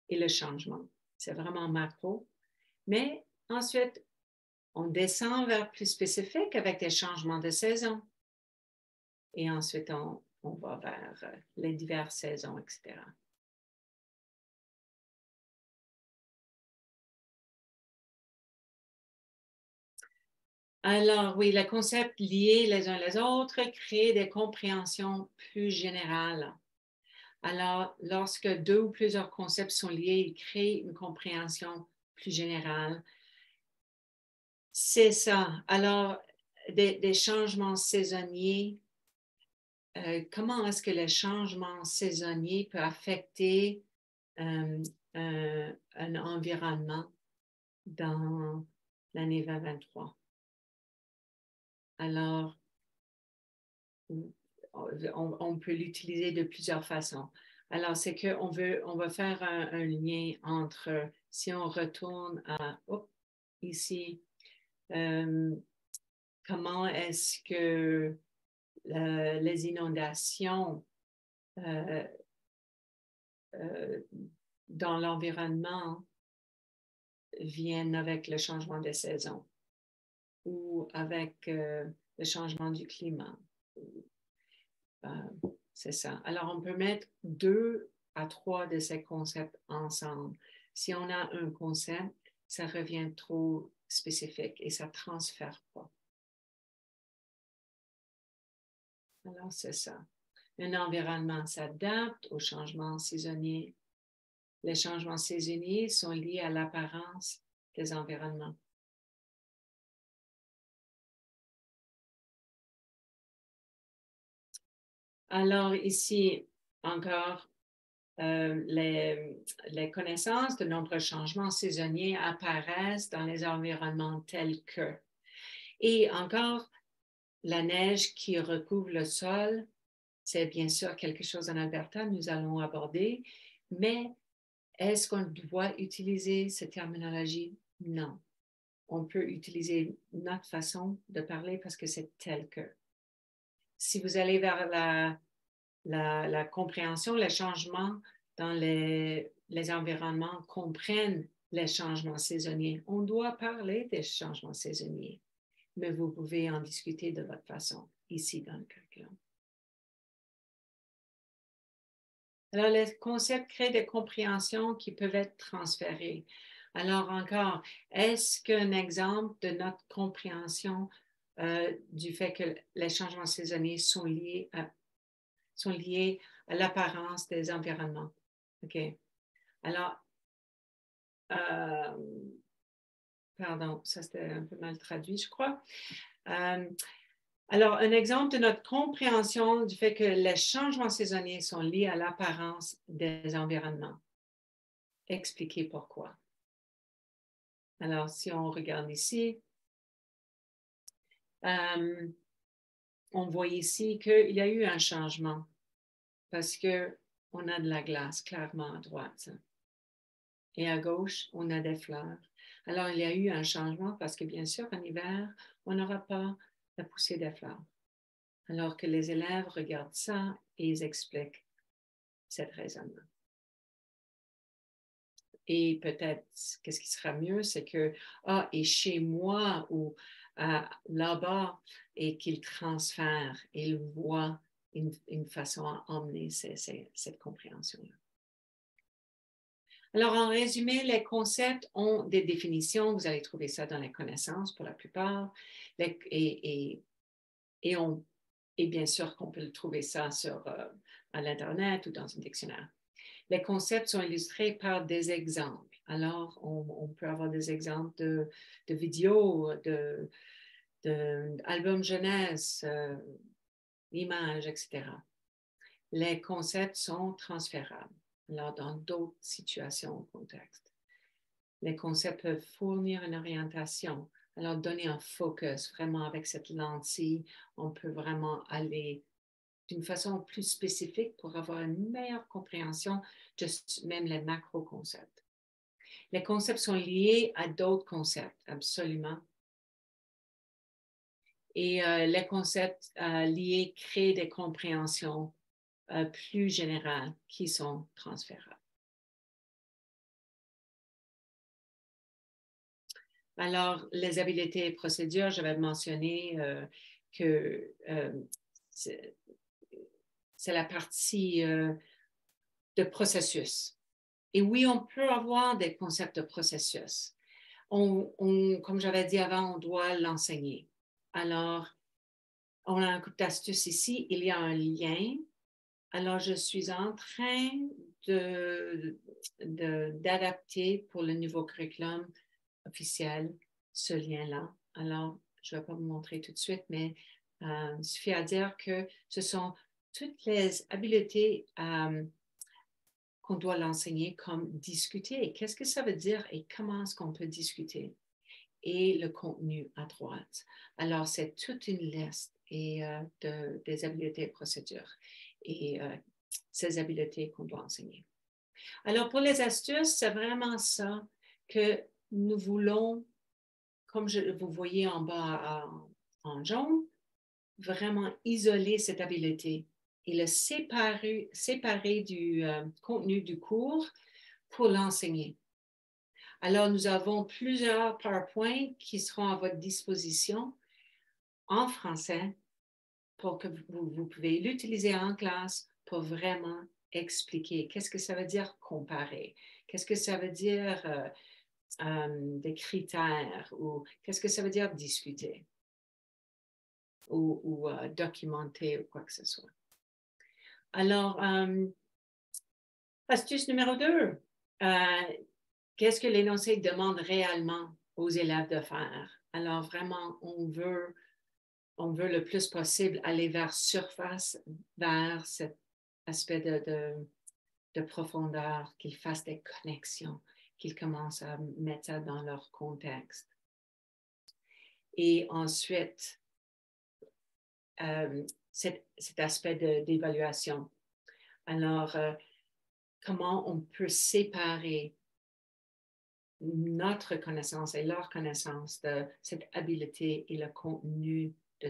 et le changement. C'est vraiment macro, mais ensuite, on descend vers plus spécifique avec des changements de saison. Et ensuite, on va vers les diverses saisons, etc. Alors, oui, les concepts liés les uns les autres créent des compréhensions plus générales. Alors, lorsque deux ou plusieurs concepts sont liés, ils créent une compréhension plus générale. C'est ça. Alors, des changements saisonniers, comment est-ce que les changements saisonniers peuvent affecter un environnement dans l'année 2023? Alors, on peut l'utiliser de plusieurs façons. Alors, c'est qu'on va faire un lien entre, si on retourne à, ici, comment est-ce que les inondations dans l'environnement viennent avec le changement des saisons ou avec le changement du climat. C'est ça. Alors, on peut mettre 2 à 3 de ces concepts ensemble. Si on a un concept, ça revient trop spécifique et ça ne transfère pas. Alors, c'est ça. Un environnement s'adapte aux changements saisonniers. Les changements saisonniers sont liés à l'apparence des environnements. Alors, ici, encore, les connaissances de nombreux changements saisonniers apparaissent dans les environnements tels que. Et encore, la neige qui recouvre le sol, c'est bien sûr quelque chose en Alberta, nous allons aborder, mais est-ce qu'on doit utiliser cette terminologie? Non. On peut utiliser notre façon de parler parce que c'est tel que. Si vous allez vers la compréhension, les changements dans les environnements comprennent les changements saisonniers. On doit parler des changements saisonniers, mais vous pouvez en discuter de votre façon ici dans le curriculum. Alors, les concepts créent des compréhensions qui peuvent être transférées. Alors, encore, est-ce qu'un exemple de notre compréhension du fait que les changements saisonniers sont liés à l'apparence des environnements? OK. Alors, pardon, ça c'était un peu mal traduit, je crois. Alors, un exemple de notre compréhension du fait que les changements saisonniers sont liés à l'apparence des environnements. Expliquez pourquoi. Alors, si on regarde ici, on voit ici qu'il y a eu un changement parce qu'on a de la glace clairement à droite. Et à gauche, on a des fleurs. Alors, il y a eu un changement parce que, bien sûr, en hiver, on n'aura pas la poussée des fleurs. Alors que les élèves regardent ça et ils expliquent cette raisonnement. Et peut-être, qu'est-ce qui sera mieux, c'est que, et chez moi ou là-bas, et qu'ils transfèrent, ils voient une façon à emmener cette compréhension-là. Alors, en résumé, les concepts ont des définitions. Vous allez trouver ça dans les connaissances pour la plupart. Et Et bien sûr qu'on peut trouver ça à l'Internet ou dans un dictionnaire. Les concepts sont illustrés par des exemples. Alors, on peut avoir des exemples de vidéos, d'albums jeunesse, images, etc. Les concepts sont transférables, alors dans d'autres situations ou contextes. Les concepts peuvent fournir une orientation, alors donner un focus. Vraiment, avec cette lentille, on peut vraiment aller d'une façon plus spécifique pour avoir une meilleure compréhension de même les macro-concepts. Les concepts sont liés à d'autres concepts, absolument. Et les concepts liés créent des compréhensions plus générales qui sont transférables. Alors, les habiletés et procédures, j'avais mentionné que c'est la partie de processus. Et oui, on peut avoir des concepts de processus. Comme j'avais dit avant, on doit l'enseigner. Alors, on a un coup d'astuce ici, il y a un lien. Alors, je suis en train d'adapter pour le nouveau curriculum officiel ce lien-là. Alors, je ne vais pas vous montrer tout de suite, mais il suffit à dire que ce sont toutes les habiletés qu'on doit l'enseigner comme discuter. Qu'est-ce que ça veut dire et comment est-ce qu'on peut discuter? Et le contenu à droite. Alors, c'est toute une liste des habiletés et procédures et ces habiletés qu'on doit enseigner. Alors, pour les astuces, c'est vraiment ça que nous voulons, comme vous voyez en bas en jaune, vraiment isoler cette habileté et le séparer du contenu du cours pour l'enseigner. Alors, nous avons plusieurs PowerPoint qui seront à votre disposition en français pour que vous pouvez l'utiliser en classe pour vraiment expliquer qu'est-ce que ça veut dire comparer, qu'est-ce que ça veut dire des critères ou qu'est-ce que ça veut dire discuter ou documenter ou quoi que ce soit. Alors, astuce numéro 2, qu'est-ce que l'énoncé demande réellement aux élèves de faire? Alors, vraiment, on veut le plus possible aller vers surface, vers cet aspect de profondeur, qu'ils fassent des connexions, qu'ils commencent à mettre ça dans leur contexte. Et ensuite, cet aspect d'évaluation. Alors, comment on peut séparer notre connaissance et leur connaissance de cette habileté et le contenu du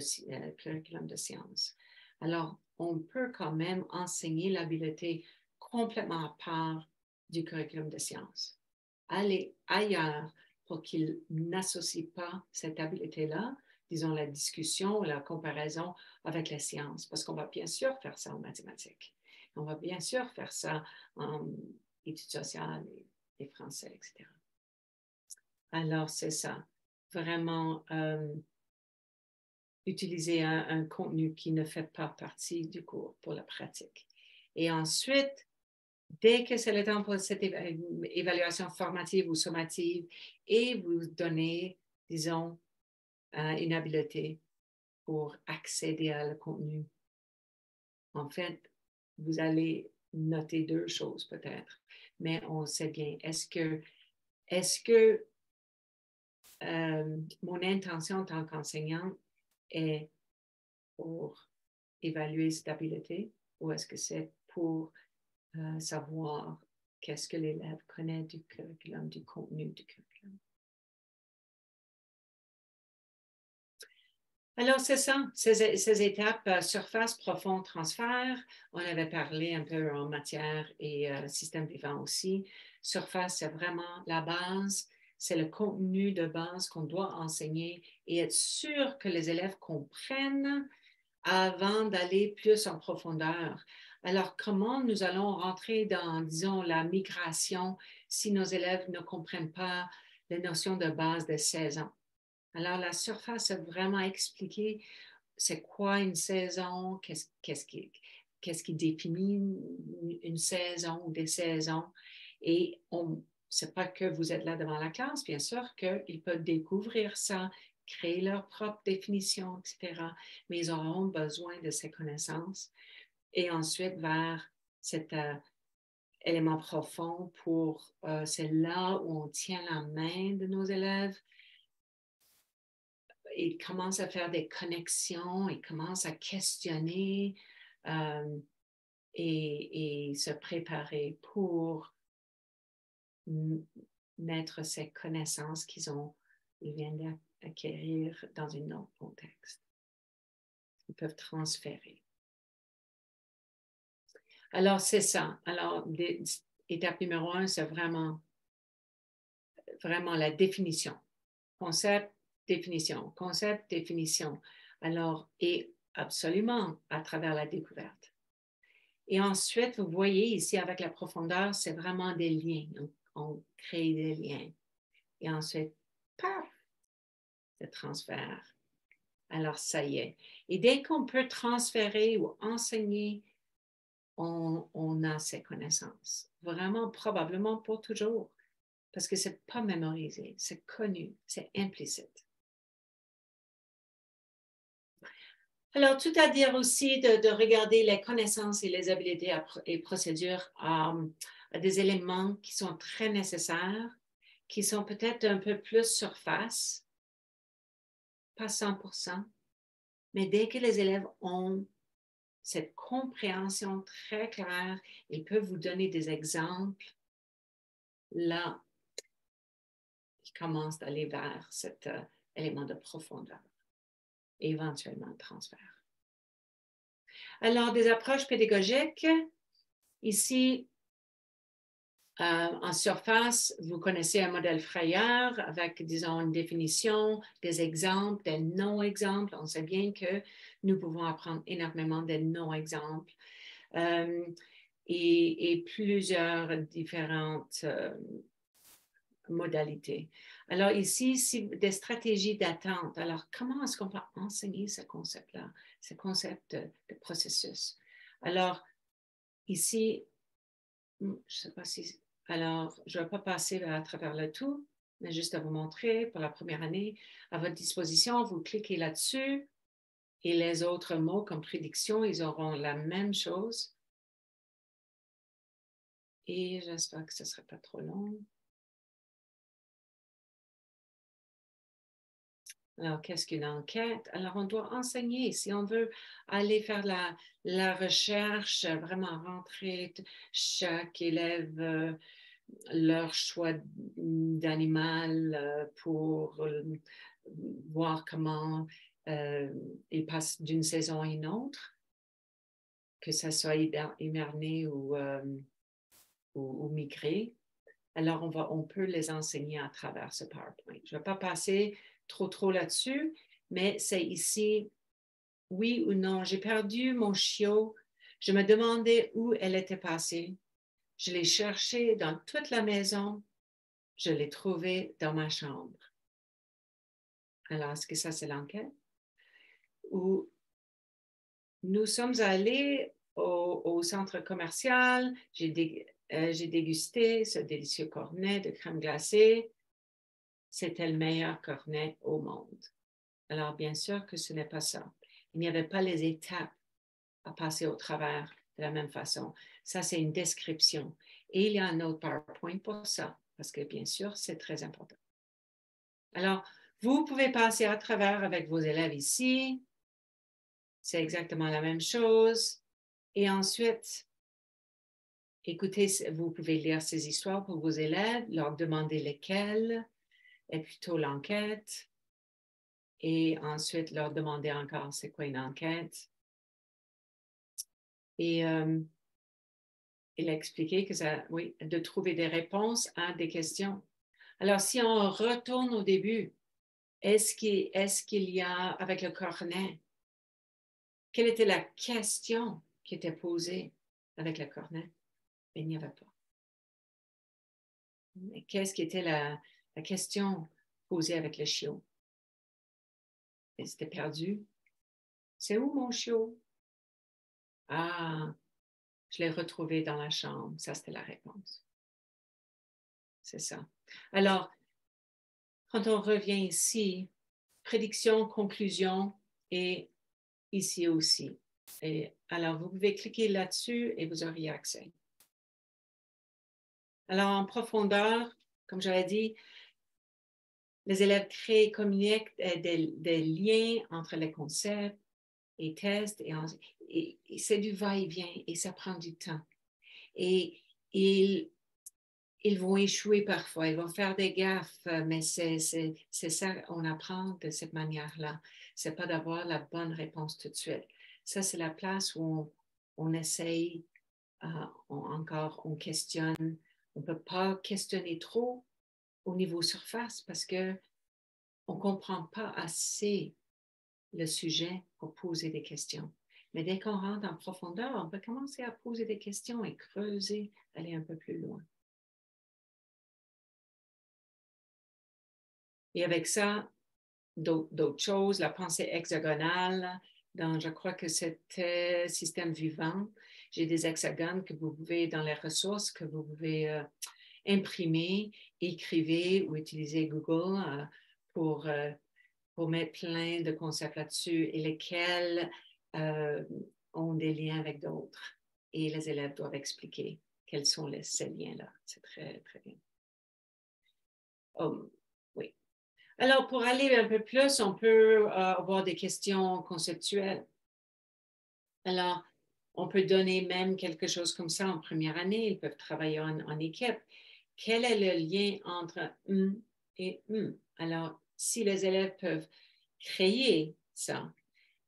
curriculum de sciences. Alors, on peut quand même enseigner l'habileté complètement à part du curriculum de sciences. Aller ailleurs pour qu'ils n'associent pas cette habileté-là, disons la discussion ou la comparaison avec la science, parce qu'on va bien sûr faire ça en mathématiques. On va bien sûr faire ça en études sociales et français, etc. Alors, c'est ça. Vraiment utiliser un contenu qui ne fait pas partie du cours pour la pratique. Et ensuite, dès que c'est le temps pour cette évaluation formative ou sommative, et vous donnez, disons, une habileté pour accéder à le contenu. En fait, vous allez noter 2 choses peut-être, mais on sait bien, est-ce que mon intention en tant qu'enseignant est pour évaluer cette habileté ou est-ce que c'est pour savoir qu'est-ce que l'élève connaît du curriculum, du contenu du curriculum? Alors, c'est ça, ces étapes, surface, profond, transfert. On avait parlé un peu en matière et système vivant aussi. Surface, c'est vraiment la base, c'est le contenu de base qu'on doit enseigner et être sûr que les élèves comprennent avant d'aller plus en profondeur. Alors, comment nous allons rentrer dans, disons, la migration si nos élèves ne comprennent pas les notions de base de 16 ans? Alors, la surface a vraiment expliqué c'est quoi une saison, qu'est-ce qui définit une saison ou des saisons. Et c'est pas que vous êtes là devant la classe, bien sûr qu'ils peuvent découvrir ça, créer leur propre définition, etc. Mais ils auront besoin de ces connaissances. Et ensuite, vers cet élément profond c'est là où on tient la main de nos élèves. Ils commencent à faire des connexions, ils commencent à questionner et se préparer pour mettre ces connaissances ils viennent d'acquérir dans un autre contexte. Ils peuvent transférer. Alors, c'est ça. Alors, étape numéro 1, c'est vraiment la définition. Concept, définition. Concept, définition. Alors, et absolument à travers la découverte. Et ensuite, vous voyez ici avec la profondeur, c'est vraiment des liens. On crée des liens. Et ensuite, paf, le transfert. Alors, ça y est. Et dès qu'on peut transférer ou enseigner, on a ces connaissances. Vraiment, probablement pour toujours. Parce que ce n'est pas mémorisé, c'est connu, c'est implicite. Alors, tout à dire aussi de regarder les connaissances et les habiletés et procédures à des éléments qui sont très nécessaires, qui sont peut-être un peu plus surface, pas 100%, mais dès que les élèves ont cette compréhension très claire, ils peuvent vous donner des exemples. Là, ils commencent à aller vers cet élément de profondeur et éventuellement le transfert. Alors, des approches pédagogiques. Ici, en surface, vous connaissez un modèle frayeur avec, disons, une définition, des exemples, des non-exemples. On sait bien que nous pouvons apprendre énormément des non-exemples et plusieurs différentes modalités. Alors ici, des stratégies d'attente. Alors, comment est-ce qu'on va enseigner ce concept-là, ce concept de processus? Alors, ici, je ne sais pas si... Alors, je ne vais pas passer à travers le tout, mais juste à vous montrer pour la première année, à votre disposition, vous cliquez là-dessus et les autres mots comme prédiction, ils auront la même chose. Et j'espère que ce ne sera pas trop long. Alors, qu'est-ce qu'une enquête? Alors, on doit enseigner. Si on veut aller faire la recherche, vraiment rentrer chaque élève leur choix d'animal pour voir comment ils passent d'une saison à une autre, que ce soit hiberné ou migré. Alors, on peut les enseigner à travers ce PowerPoint. Je ne vais pas passer trop là-dessus, mais c'est ici, oui ou non. J'ai perdu mon chiot. Je me demandais où elle était passée. Je l'ai cherchée dans toute la maison. Je l'ai trouvée dans ma chambre. Alors, est-ce que ça, c'est l'enquête? Ou nous sommes allés au centre commercial. J'ai dégusté ce délicieux cornet de crème glacée. C'était le meilleur cornet au monde. Alors, bien sûr que ce n'est pas ça. Il n'y avait pas les étapes à passer au travers de la même façon. Ça, c'est une description. Et il y a un autre PowerPoint pour ça, parce que, bien sûr, c'est très important. Alors, vous pouvez passer à travers avec vos élèves ici. C'est exactement la même chose. Et ensuite, écoutez, vous pouvez lire ces histoires pour vos élèves, leur demander lesquelles, et plutôt l'enquête. Et ensuite, leur demander encore c'est quoi une enquête. Et il a expliqué que oui, de trouver des réponses à des questions. Alors, si on retourne au début, est-ce qu'il y a, avec le cornet, quelle était la question qui était posée avec le cornet? Il n'y avait pas. Mais qu'est-ce qui était la question posée avec le chiot? C'était perdu. C'est où mon chiot? Ah, je l'ai retrouvé dans la chambre. Ça, c'était la réponse. C'est ça. Alors, quand on revient ici, prédiction, conclusion et ici aussi. Et alors, vous pouvez cliquer là-dessus et vous auriez accès. Alors, en profondeur, comme j'avais dit, les élèves créent et communiquent des liens entre les concepts et tests et c'est du va-et-vient et ça prend du temps. Et ils vont échouer parfois, ils vont faire des gaffes, mais c'est ça, on apprend de cette manière-là. Ce n'est pas d'avoir la bonne réponse tout de suite. Ça, c'est la place où on essaye, on questionne. On ne peut pas questionner trop au niveau surface parce qu'on ne comprend pas assez le sujet pour poser des questions. Mais dès qu'on rentre en profondeur, on peut commencer à poser des questions et creuser, aller un peu plus loin. Et avec ça, d'autres choses, la pensée hexagonale, je crois que c'était système vivant. J'ai des hexagones que vous pouvez, dans les ressources, que vous pouvez imprimer, écrivez ou utiliser Google pour mettre plein de concepts là-dessus et lesquels ont des liens avec d'autres. Et les élèves doivent expliquer quels sont ces liens-là. C'est très, très bien. Oui. Alors, pour aller un peu plus, on peut avoir des questions conceptuelles. Alors, on peut donner même quelque chose comme ça en première année. Ils peuvent travailler en équipe. Quel est le lien entre et Alors, si les élèves peuvent créer ça,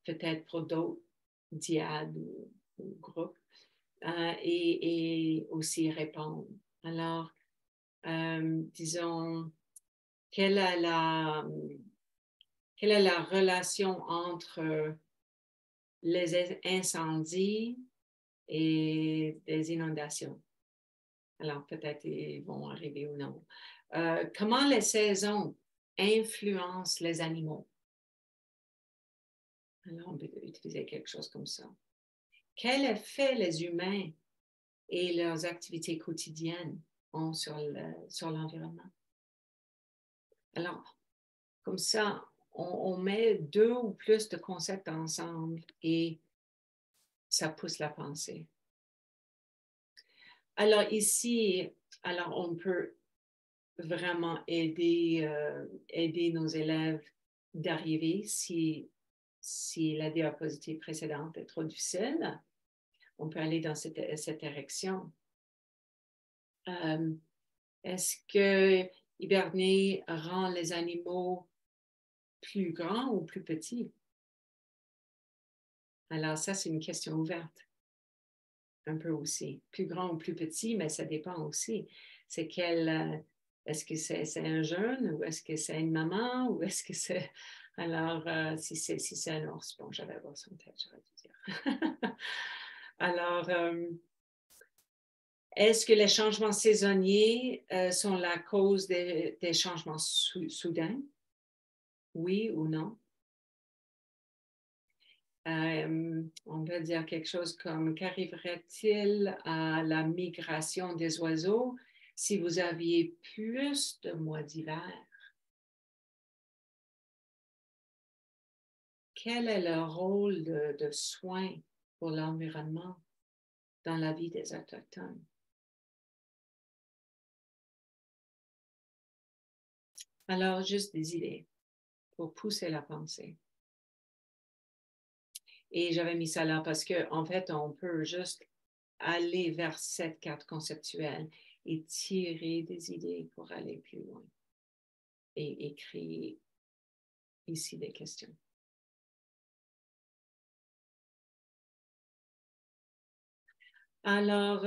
peut-être pour d'autres diades ou groupes, et aussi répondre. Alors, disons, quelle est la relation entre les incendies et les inondations? Alors, peut-être ils vont arriver ou non. Comment les saisons influencent les animaux? Alors, on peut utiliser quelque chose comme ça. Quel effet les humains et leurs activités quotidiennes ont sur l'environnement? Alors, comme ça, on met 2 ou plus de concepts ensemble et ça pousse la pensée. Alors ici, on peut vraiment aider nos élèves d'arriver si la diapositive précédente est trop difficile. On peut aller dans cette direction. Est-ce que hiberner rend les animaux plus grands ou plus petits? Alors ça, c'est une question ouverte. Un peu aussi. Plus grand ou plus petit, mais ça dépend aussi. C'est est-ce que c'est un jeune ou est-ce que c'est une maman ou est-ce que c'est... Alors, si c'est un ours, bon, j'allais avoir son tête, j'aurais dû dire. Alors, est-ce que les changements saisonniers sont la cause des changements soudains? Oui ou non? On peut dire quelque chose comme qu'arriverait-il à la migration des oiseaux si vous aviez plus de mois d'hiver? Quel est le rôle de soin pour l'environnement dans la vie des Autochtones? Alors, juste des idées pour pousser la pensée. Et j'avais mis ça là parce qu'en fait, on peut juste aller vers cette carte conceptuelle et tirer des idées pour aller plus loin et créer ici des questions. Alors,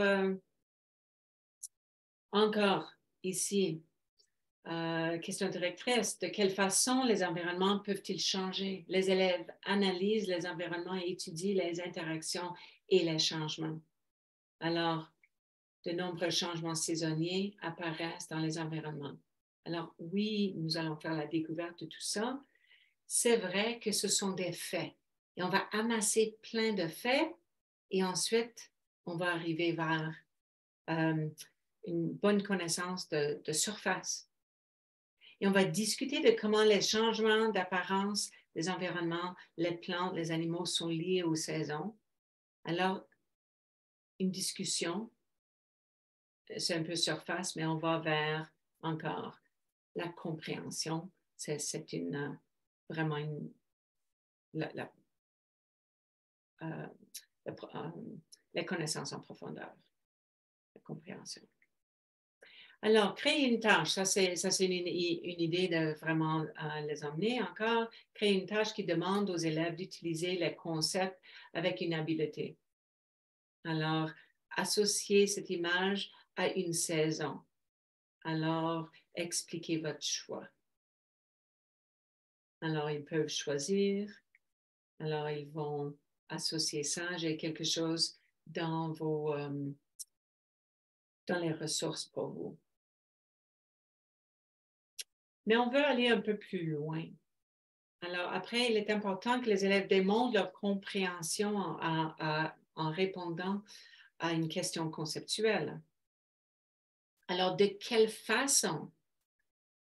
encore ici, question directrice, de quelle façon les environnements peuvent-ils changer? Les élèves analysent les environnements et étudient les interactions et les changements. Alors, de nombreux changements saisonniers apparaissent dans les environnements. Alors, oui, nous allons faire la découverte de tout ça. C'est vrai que ce sont des faits. Et on va amasser plein de faits et ensuite, on va arriver vers une bonne connaissance de surface. Et on va discuter de comment les changements d'apparence des environnements, les plantes, les animaux sont liés aux saisons. Alors, une discussion, c'est un peu surface, mais on va vers encore la compréhension. C'est vraiment la connaissance en profondeur, la compréhension. Alors, créer une tâche, ça c'est une idée de vraiment les emmener encore. Créer une tâche qui demande aux élèves d'utiliser les concepts avec une habileté. Alors, associer cette image à une saison. Alors, expliquez votre choix. Alors, ils peuvent choisir. Alors, ils vont associer ça. J'ai quelque chose dans les ressources pour vous. Mais on veut aller un peu plus loin. Alors, après, il est important que les élèves démontrent leur compréhension en répondant à une question conceptuelle. Alors, de quelle façon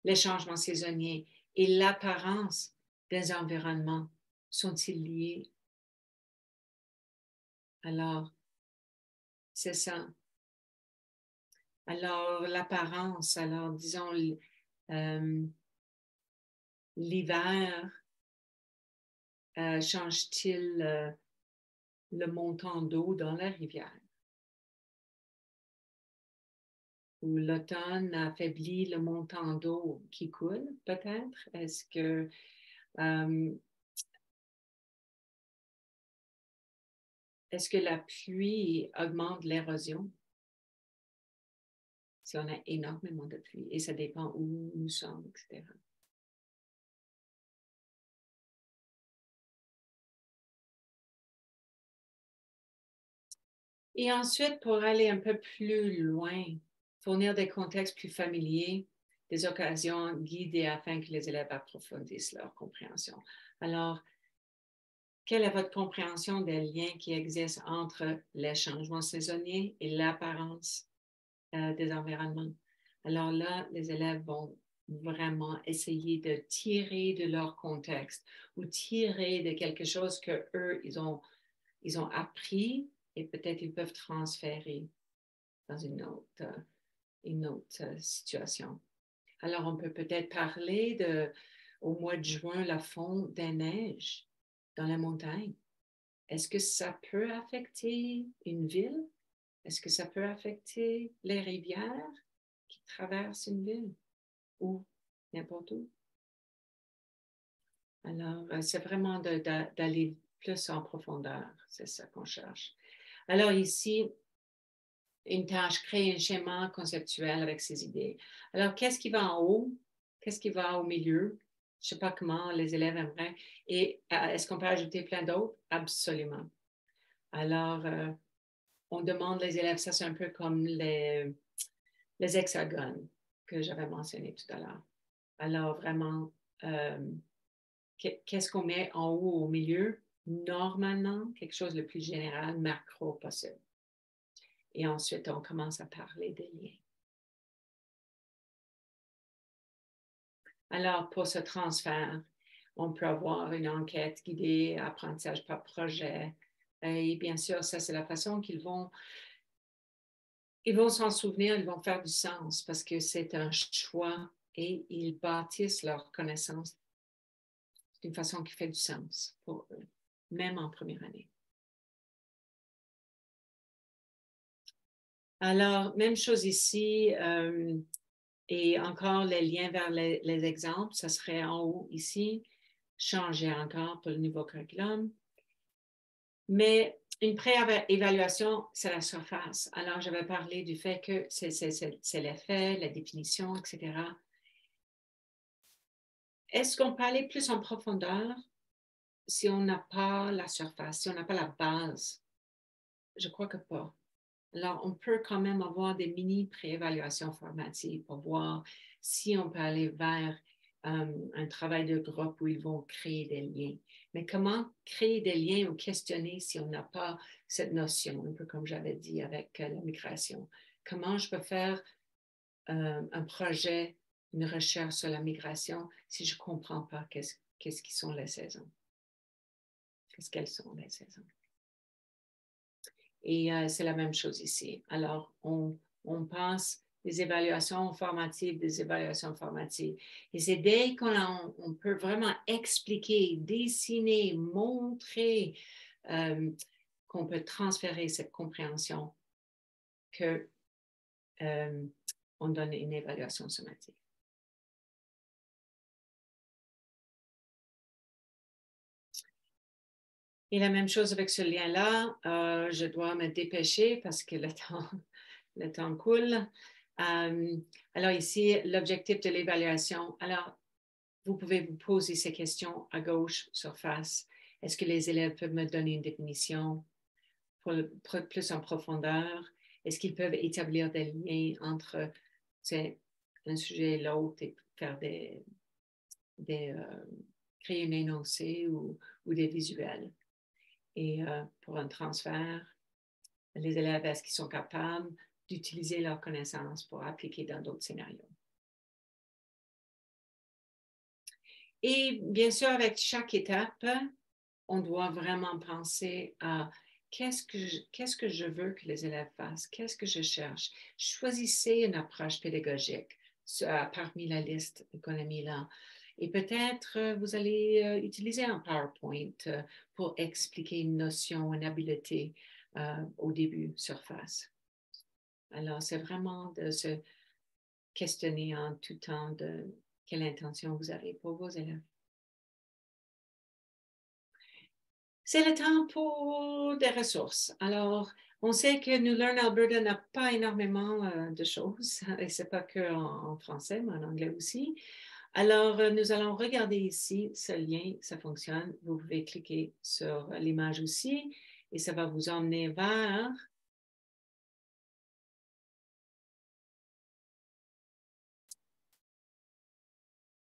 les changements saisonniers et l'apparence des environnements sont-ils liés? Alors, c'est ça. Alors, l'apparence, alors disons, l'hiver change-t-il le montant d'eau dans la rivière? Ou l'automne affaiblit le montant d'eau qui coule, peut-être? Est-ce que la pluie augmente l'érosion? Si on a énormément de pluie, et ça dépend où nous sommes, etc. Et ensuite, pour aller un peu plus loin, fournir des contextes plus familiers, des occasions guidées afin que les élèves approfondissent leur compréhension. Alors, quelle est votre compréhension des liens qui existent entre les changements saisonniers et l'apparence des environnements? Alors là, les élèves vont vraiment essayer de tirer de leur contexte ou tirer de quelque chose qu'eux, ils ont appris et peut-être ils peuvent transférer dans une autre situation. Alors, on peut peut-être parler au mois de juin, la fonte des neiges dans la montagne. Est-ce que ça peut affecter une ville? Est-ce que ça peut affecter les rivières qui traversent une ville ou n'importe où? Alors, c'est vraiment d'aller plus en profondeur. C'est ça qu'on cherche. Alors ici, une tâche, créer un schéma conceptuel avec ces idées. Alors, qu'est-ce qui va en haut? Qu'est-ce qui va au milieu? Je ne sais pas comment les élèves aimeraient. Et est-ce qu'on peut ajouter plein d'autres? Absolument. Alors, on demande les élèves, ça c'est un peu comme les hexagones que j'avais mentionné tout à l'heure. Alors, vraiment, qu'est-ce qu'on met en haut au milieu? Normalement, quelque chose le plus général, macro possible. Et ensuite, on commence à parler des liens. Alors, pour ce transfert, on peut avoir une enquête guidée, apprentissage par projet. Et bien sûr, ça, c'est la façon qu'ils vont s'en souvenir, ils vont faire du sens parce que c'est un choix et ils bâtissent leur connaissance d'une façon qui fait du sens pour eux, même en première année. Alors, même chose ici, et encore les liens vers les exemples, ça serait en haut ici, changer encore pour le nouveau curriculum. Mais une pré-évaluation, c'est la surface. Alors, j'avais parlé du fait que c'est l'effet, la définition, etc. Est-ce qu'on peut aller plus en profondeur si on n'a pas la surface, si on n'a pas la base? Je crois que pas. Alors, on peut quand même avoir des mini pré-évaluations formatives pour voir si on peut aller vers un travail de groupe où ils vont créer des liens. Mais comment créer des liens ou questionner si on n'a pas cette notion, un peu comme j'avais dit avec la migration. Comment je peux faire un projet, une recherche sur la migration si je ne comprends pas qu'est-ce qui sont les saisons? Qu'est-ce qu'elles sont les saisons? Et c'est la même chose ici. Alors, on pense des évaluations formatives. Et c'est dès qu'on peut vraiment expliquer, dessiner, montrer qu'on peut transférer cette compréhension que on donne une évaluation sommatique. Et la même chose avec ce lien-là, je dois me dépêcher parce que le temps coule. Alors ici, l'objectif de l'évaluation. Alors, vous pouvez vous poser ces questions à gauche, surface. Est-ce que les élèves peuvent me donner une définition plus en profondeur? Est-ce qu'ils peuvent établir des liens entre un sujet et l'autre et faire créer un énoncé ou des visuels? Et pour un transfert, les élèves, est-ce qu'ils sont capables d'utiliser leurs connaissances pour appliquer dans d'autres scénarios? Et bien sûr, avec chaque étape, on doit vraiment penser à qu'est-ce que je veux que les élèves fassent? Qu'est-ce que je cherche? Choisissez une approche pédagogique parmi la liste qu'on a mis là. Et peut-être vous allez utiliser un PowerPoint pour expliquer une notion, une habileté au début, surface. Alors, c'est vraiment de se questionner en tout temps de quelle intention vous avez pour vos élèves. C'est le temps pour des ressources. Alors, on sait que New Learn Alberta n'a pas énormément de choses, et ce n'est pas qu'en français, mais en anglais aussi. Alors, nous allons regarder ici ce lien, ça fonctionne. Vous pouvez cliquer sur l'image aussi, et ça va vous emmener vers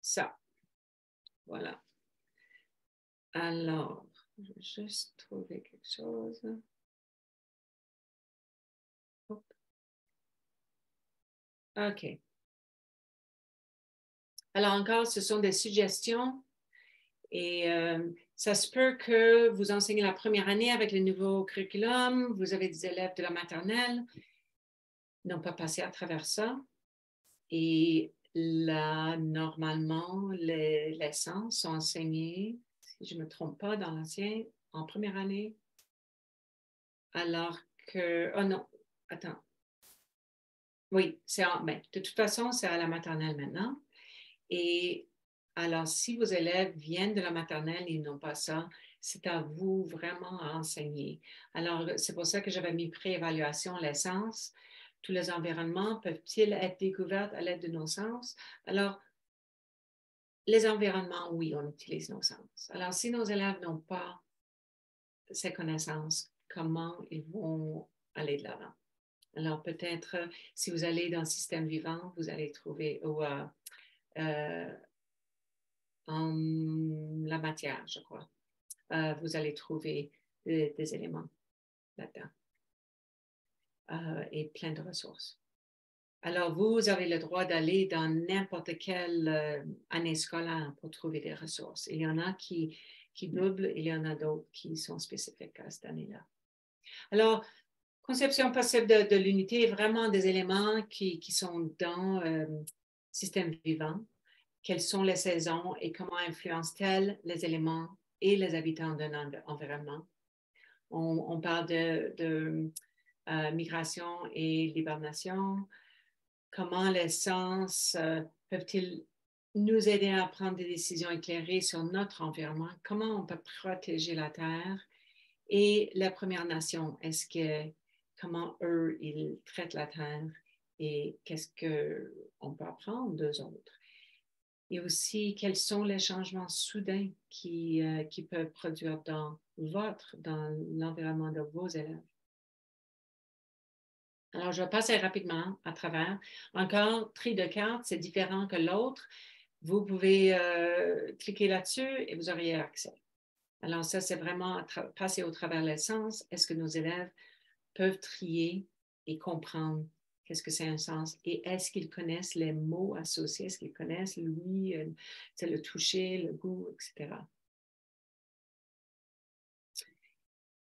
ça. Voilà. Alors, je vais juste trouver quelque chose. Hop. OK. Alors encore, ce sont des suggestions et ça se peut que vous enseignez la première année avec le nouveau curriculum, vous avez des élèves de la maternelle, n'ont pas passé à travers ça. Et là, normalement, les leçons sont enseignées, si je ne me trompe pas, dans l'ancien, en première année. Alors que, oh non, attends. Oui, de toute façon, c'est à la maternelle maintenant. Et alors, si vos élèves viennent de la maternelle et ils n'ont pas ça, c'est à vous vraiment à enseigner. Alors, c'est pour ça que j'avais mis pré-évaluation, les sens. Tous les environnements peuvent-ils être découverts à l'aide de nos sens? Alors, les environnements, oui, on utilise nos sens. Alors, si nos élèves n'ont pas ces connaissances, comment ils vont aller de l'avant? Alors, peut-être, si vous allez dans le système vivant, vous allez trouver en la matière, je crois. Vous allez trouver des éléments là-dedans et plein de ressources. Alors, vous avez le droit d'aller dans n'importe quelle année scolaire pour trouver des ressources. Il y en a qui doublent, il y en a d'autres qui sont spécifiques à cette année-là. Alors, conception possible de l'unité, vraiment des éléments qui sont dans le système vivant. Quelles sont les saisons et comment influencent-elles les éléments et les habitants d'un environnement? On parle de migration et l'hibernation. Comment les sens peuvent-ils nous aider à prendre des décisions éclairées sur notre environnement? Comment on peut protéger la Terre? Et la Première Nation, comment eux, ils traitent la Terre et qu'est-ce qu'on peut apprendre d'eux autres? Et aussi, quels sont les changements soudains qui peuvent produire dans l'environnement de vos élèves? Alors, je vais passer rapidement à travers. Encore, tri de cartes, c'est différent que l'autre. Vous pouvez cliquer là-dessus et vous auriez accès. Alors ça, c'est vraiment passer au travers de l'essence. Est-ce que nos élèves peuvent trier et comprendre qu'est-ce que c'est un sens et est-ce qu'ils connaissent les mots associés, est-ce qu'ils connaissent l'ouïe, le toucher, le goût, etc.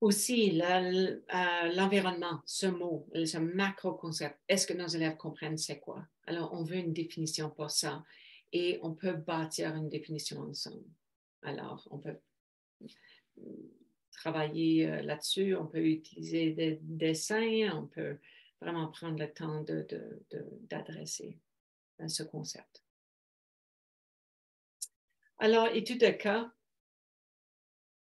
Aussi, l'environnement, ce mot, ce macro-concept, est-ce que nos élèves comprennent c'est quoi? Alors, on veut une définition pour ça et on peut bâtir une définition ensemble. Alors, on peut travailler là-dessus, on peut utiliser des dessins, on peut vraiment prendre le temps d'adresser ce concept. Alors, étude de cas.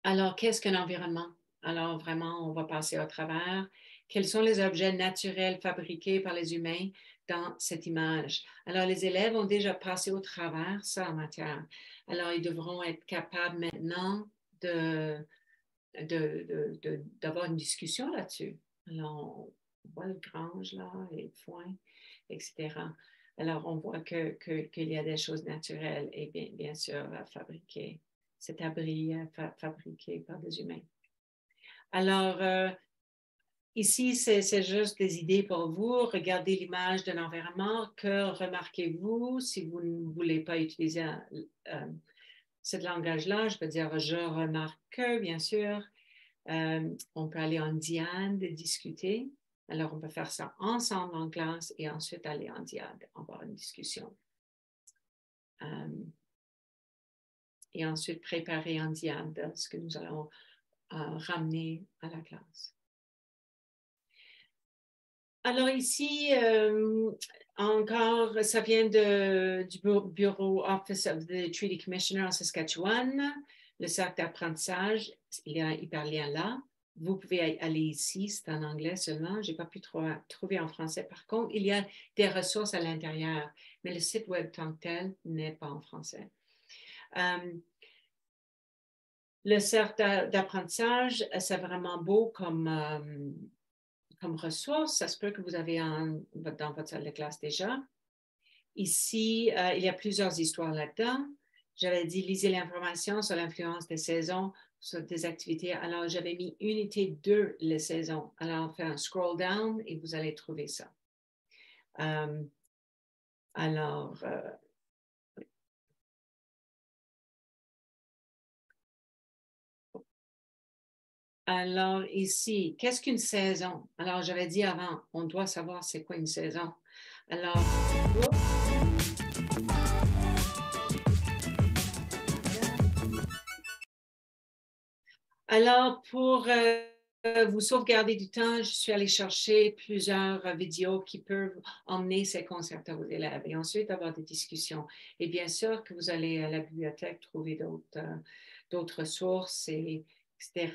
Alors, qu'est-ce qu'un environnement? Alors, vraiment, on va passer au travers. Quels sont les objets naturels fabriqués par les humains dans cette image? Alors, les élèves ont déjà passé au travers ça en matière. Alors, ils devront être capables maintenant d'avoir une discussion là-dessus. Alors, on voit le grange là, les foins, etc. Alors, on voit qu'il y a des choses naturelles et bien sûr fabriquées. Cet abri fabriqué par des humains. Alors, ici, c'est juste des idées pour vous. Regardez l'image de l'environnement. Que remarquez-vous si vous ne voulez pas utiliser ce langage-là? Je peux dire je remarque que, bien sûr. On peut aller en diade et discuter. Alors, on peut faire ça ensemble en classe et ensuite aller en diade, avoir une discussion. Et ensuite préparer en diade ce que nous allons ramener à la classe. Alors ici, encore, ça vient du Bureau Office of the Treaty Commissioner en Saskatchewan, le cercle d'apprentissage, il y a un hyperlien là. Vous pouvez aller ici, c'est en anglais seulement. Je n'ai pas pu trouver en français. Par contre, il y a des ressources à l'intérieur, mais le site web tant que tel n'est pas en français. Le cercle d'apprentissage, c'est vraiment beau comme ressource. Ça se peut que vous avez dans votre salle de classe déjà. Ici, il y a plusieurs histoires là-dedans. J'avais dit, lisez l'information sur l'influence des saisons sur des activités. Alors, j'avais mis unité 2, les saisons. Alors, faites un scroll down et vous allez trouver ça. Alors, ici, qu'est-ce qu'une saison? Alors, j'avais dit avant, on doit savoir c'est quoi une saison. Alors, pour vous sauvegarder du temps, je suis allée chercher plusieurs vidéos qui peuvent emmener ces concepts à vos élèves et ensuite avoir des discussions. Et bien sûr que vous allez à la bibliothèque trouver d'autres ressources, etc.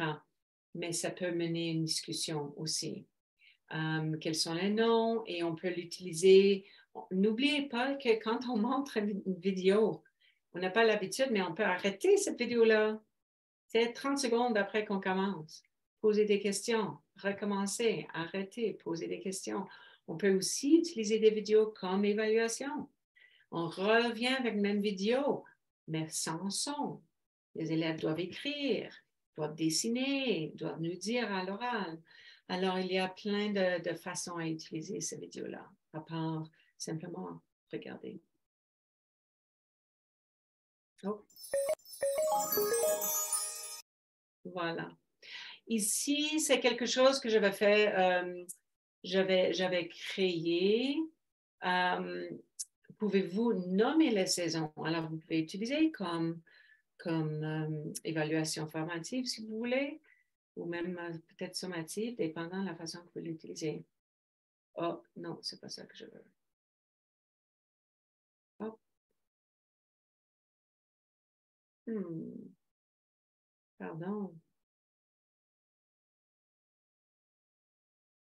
Mais ça peut mener à une discussion aussi. Quels sont les noms et on peut l'utiliser. N'oubliez pas que quand on montre une vidéo, on n'a pas l'habitude, mais on peut arrêter cette vidéo-là. C'est 30 secondes après qu'on commence. Poser des questions, recommencer, arrêter, poser des questions. On peut aussi utiliser des vidéos comme évaluation. On revient avec la même vidéo, mais sans son. Les élèves doivent écrire, doivent dessiner, doivent nous dire à l'oral. Alors, il y a plein de façons à utiliser ces vidéos-là, à part simplement regarder. Oh. Voilà. Ici, c'est quelque chose que j'avais fait, j'avais créé. Pouvez-vous nommer les saisons? Alors, vous pouvez utiliser comme évaluation formative si vous voulez, ou même peut-être sommative, dépendant de la façon que vous l'utilisez. Oh, non, c'est pas ça que je veux. Oh. Pardon.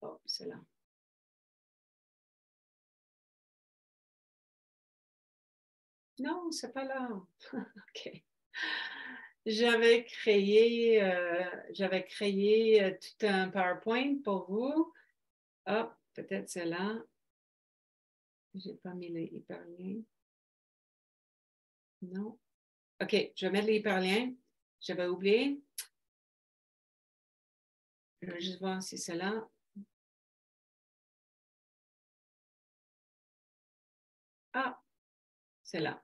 Oh, c'est là. Non, c'est pas là. OK. J'avais créé tout un PowerPoint pour vous. Ah, peut-être c'est là. Je n'ai pas mis les hyperliens. Non. OK, je vais mettre les hyperliens. J'avais oublié. Je vais juste voir si c'est là. Ah, c'est là.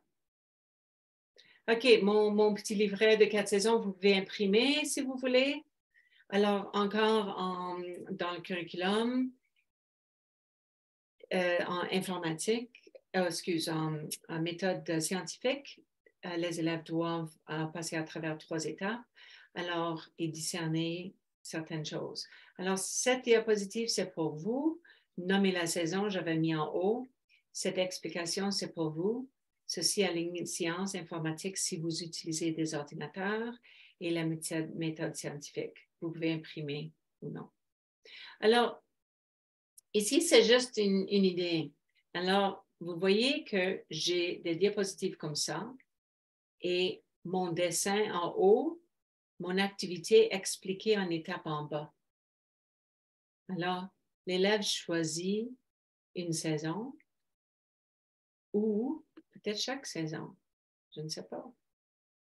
OK, mon petit livret de 4 saisons, vous pouvez imprimer si vous voulez. Alors, encore dans le curriculum, en informatique, en méthode scientifique, les élèves doivent passer à travers 3 étapes, alors, et discerner certaines choses. Alors, cette diapositive, c'est pour vous. Nommez la saison, j'avais mis en haut. Cette explication, c'est pour vous. Ceci aligne sciences informatiques si vous utilisez des ordinateurs et la méthode scientifique. Vous pouvez imprimer ou non. Alors, ici, c'est juste une idée. Alors, vous voyez que j'ai des diapositives comme ça et mon dessin en haut, mon activité expliquée en étape en bas. Alors, l'élève choisit une saison ou peut-être chaque saison. Je ne sais pas.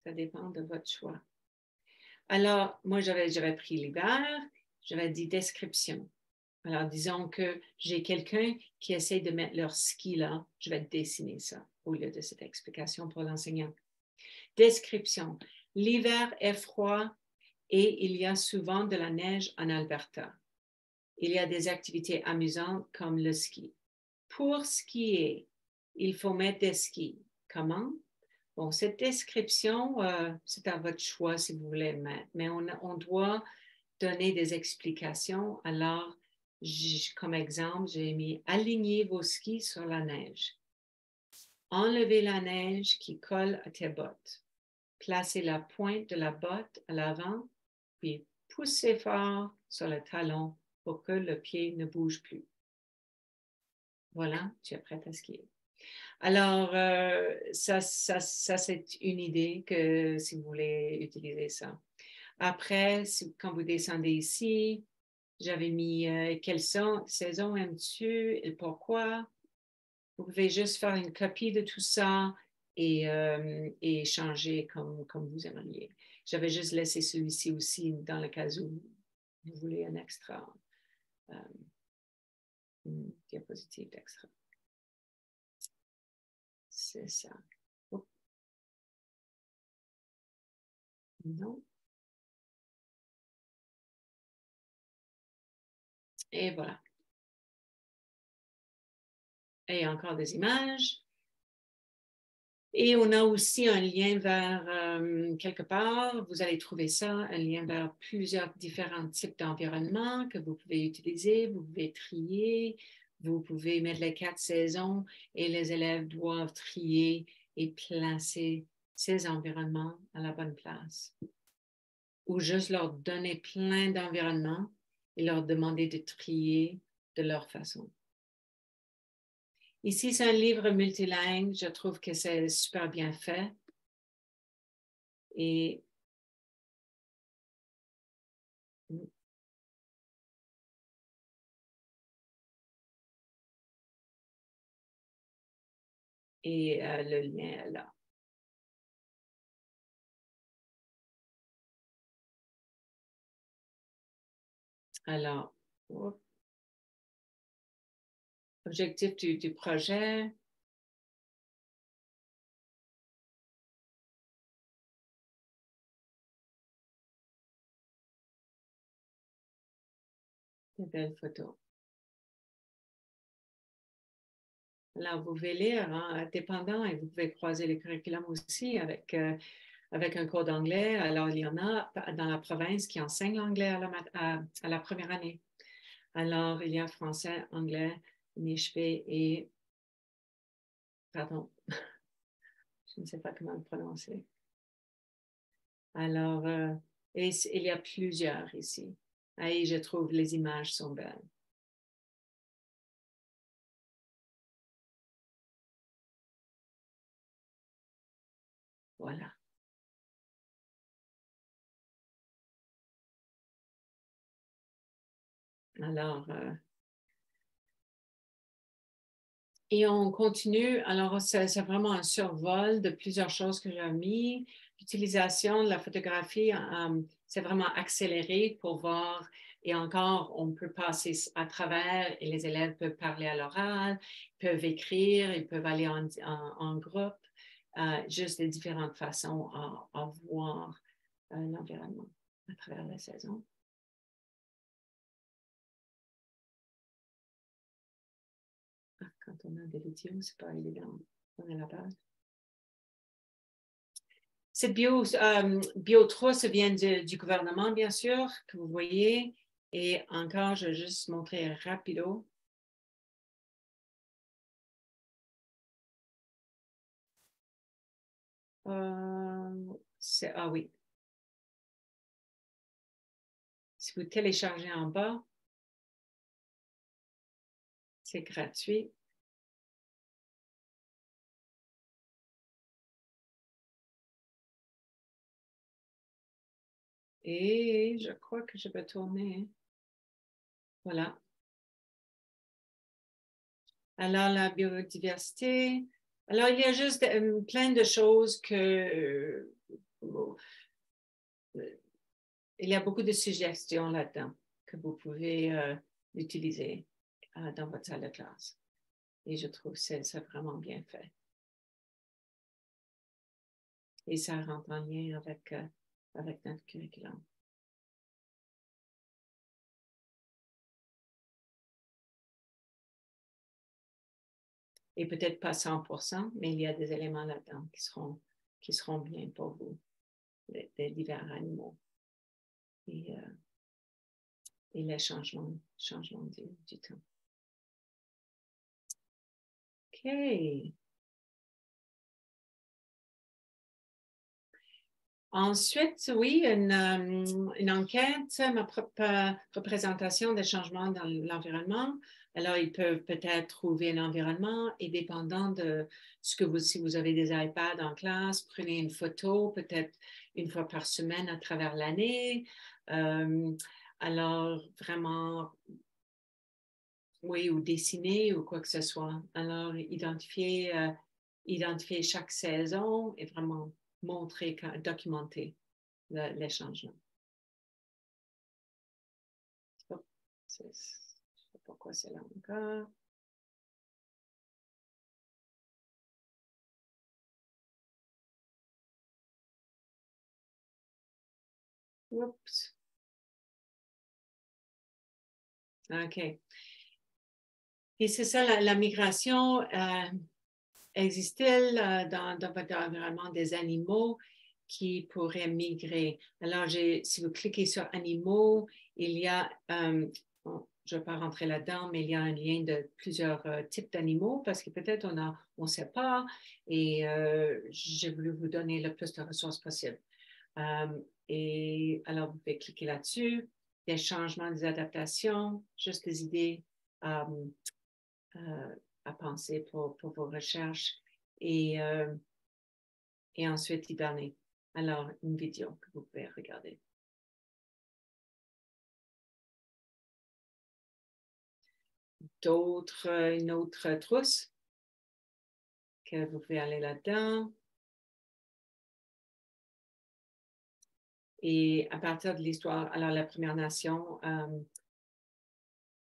Ça dépend de votre choix. Alors, moi, j'avais pris l'hiver, j'avais dit description. Alors, disons que j'ai quelqu'un qui essaie de mettre leur ski là, je vais dessiner ça au lieu de cette explication pour l'enseignant. Description. L'hiver est froid et il y a souvent de la neige en Alberta. Il y a des activités amusantes comme le ski. Pour skier, il faut mettre des skis. Comment? Bon, cette description, c'est à votre choix si vous voulez mettre, mais on doit donner des explications. Alors, comme exemple, j'ai mis « Alignez vos skis sur la neige. Enlevez la neige qui colle à tes bottes. Placez la pointe de la botte à l'avant, puis poussez fort sur le talon pour que le pied ne bouge plus. » Voilà, tu es prête à skier. Alors, ça c'est une idée que si vous voulez utiliser ça. Après, quand vous descendez ici, j'avais mis quelle saison aimes-tu et pourquoi. Vous pouvez juste faire une copie de tout ça et changer comme vous aimeriez. J'avais juste laissé celui-ci aussi dans le cas où vous voulez un extra, une diapositive d'extra. C'est ça. Oh. Non. Et voilà. Et encore des images. Et on a aussi un lien vers quelque part, vous allez trouver ça, un lien vers plusieurs différents types d'environnements que vous pouvez utiliser, vous pouvez trier, vous pouvez mettre les 4 saisons et les élèves doivent trier et placer ces environnements à la bonne place. Ou juste leur donner plein d'environnements et leur demander de trier de leur façon. Ici, c'est un livre multilingue. Je trouve que c'est super bien fait. Et le lien est là. Alors, objectif du projet. Des belles photos. Alors, vous pouvez lire, hein, dépendant, et vous pouvez croiser les curriculums aussi avec un cours d'anglais. Alors, il y en a dans la province qui enseignent l'anglais à la première année. Alors, il y a français, anglais, Nishpe et... Pardon, je ne sais pas comment le prononcer. Alors, il y a plusieurs ici. Et je trouve les images sont belles. Voilà. Alors, et on continue. Alors, c'est vraiment un survol de plusieurs choses que j'ai mis. L'utilisation de la photographie, c'est vraiment accéléré pour voir Et encore, on peut passer à travers et les élèves peuvent parler à l'oral, peuvent écrire, ils peuvent aller en groupe, juste de différentes façons à voir l'environnement à travers la saison. Quand on a des vidéos, c'est pas évident. On est là-bas. Cette biotrousse vient du gouvernement, bien sûr, que vous voyez. Et encore, je vais juste montrer rapido. Ah oui. Si vous téléchargez en bas, c'est gratuit. Et je crois que je vais tourner. Voilà. Alors, la biodiversité. Alors, il y a juste plein de choses que... il y a beaucoup de suggestions là-dedans que vous pouvez utiliser dans votre salle de classe. Et je trouve que c'est vraiment bien fait. Et ça rentre en lien avec notre curriculum. Et peut-être pas 100%, mais il y a des éléments là-dedans qui seront bien pour vous, des divers animaux et les changements du temps. OK. Ensuite, oui, une enquête, ma propre représentation des changements dans l'environnement. Alors, ils peuvent peut-être trouver un environnement et dépendant de ce que si vous avez des iPads en classe, prenez une photo peut-être une fois par semaine à travers l'année. Alors, vraiment, oui, ou dessiner ou quoi que ce soit. Alors, identifier chaque saison et vraiment montrer, documenter les changements. Je ne sais pas pourquoi c'est là encore. Oups. OK. Et c'est ça, la migration, existe-t-il dans votre environnement des animaux qui pourraient migrer? Alors, si vous cliquez sur animaux, il y a, bon, je ne vais pas rentrer là-dedans, mais il y a un lien de plusieurs types d'animaux parce que peut-être on ne sait pas et j'ai voulu vous donner le plus de ressources possible. Et alors, vous pouvez cliquer là-dessus, des changements, des adaptations, juste des idées à penser pour vos recherches et ensuite hiberner. Alors, une vidéo que vous pouvez regarder. Une autre trousse que vous pouvez aller là-dedans. Et à partir de l'histoire, alors la Première Nation,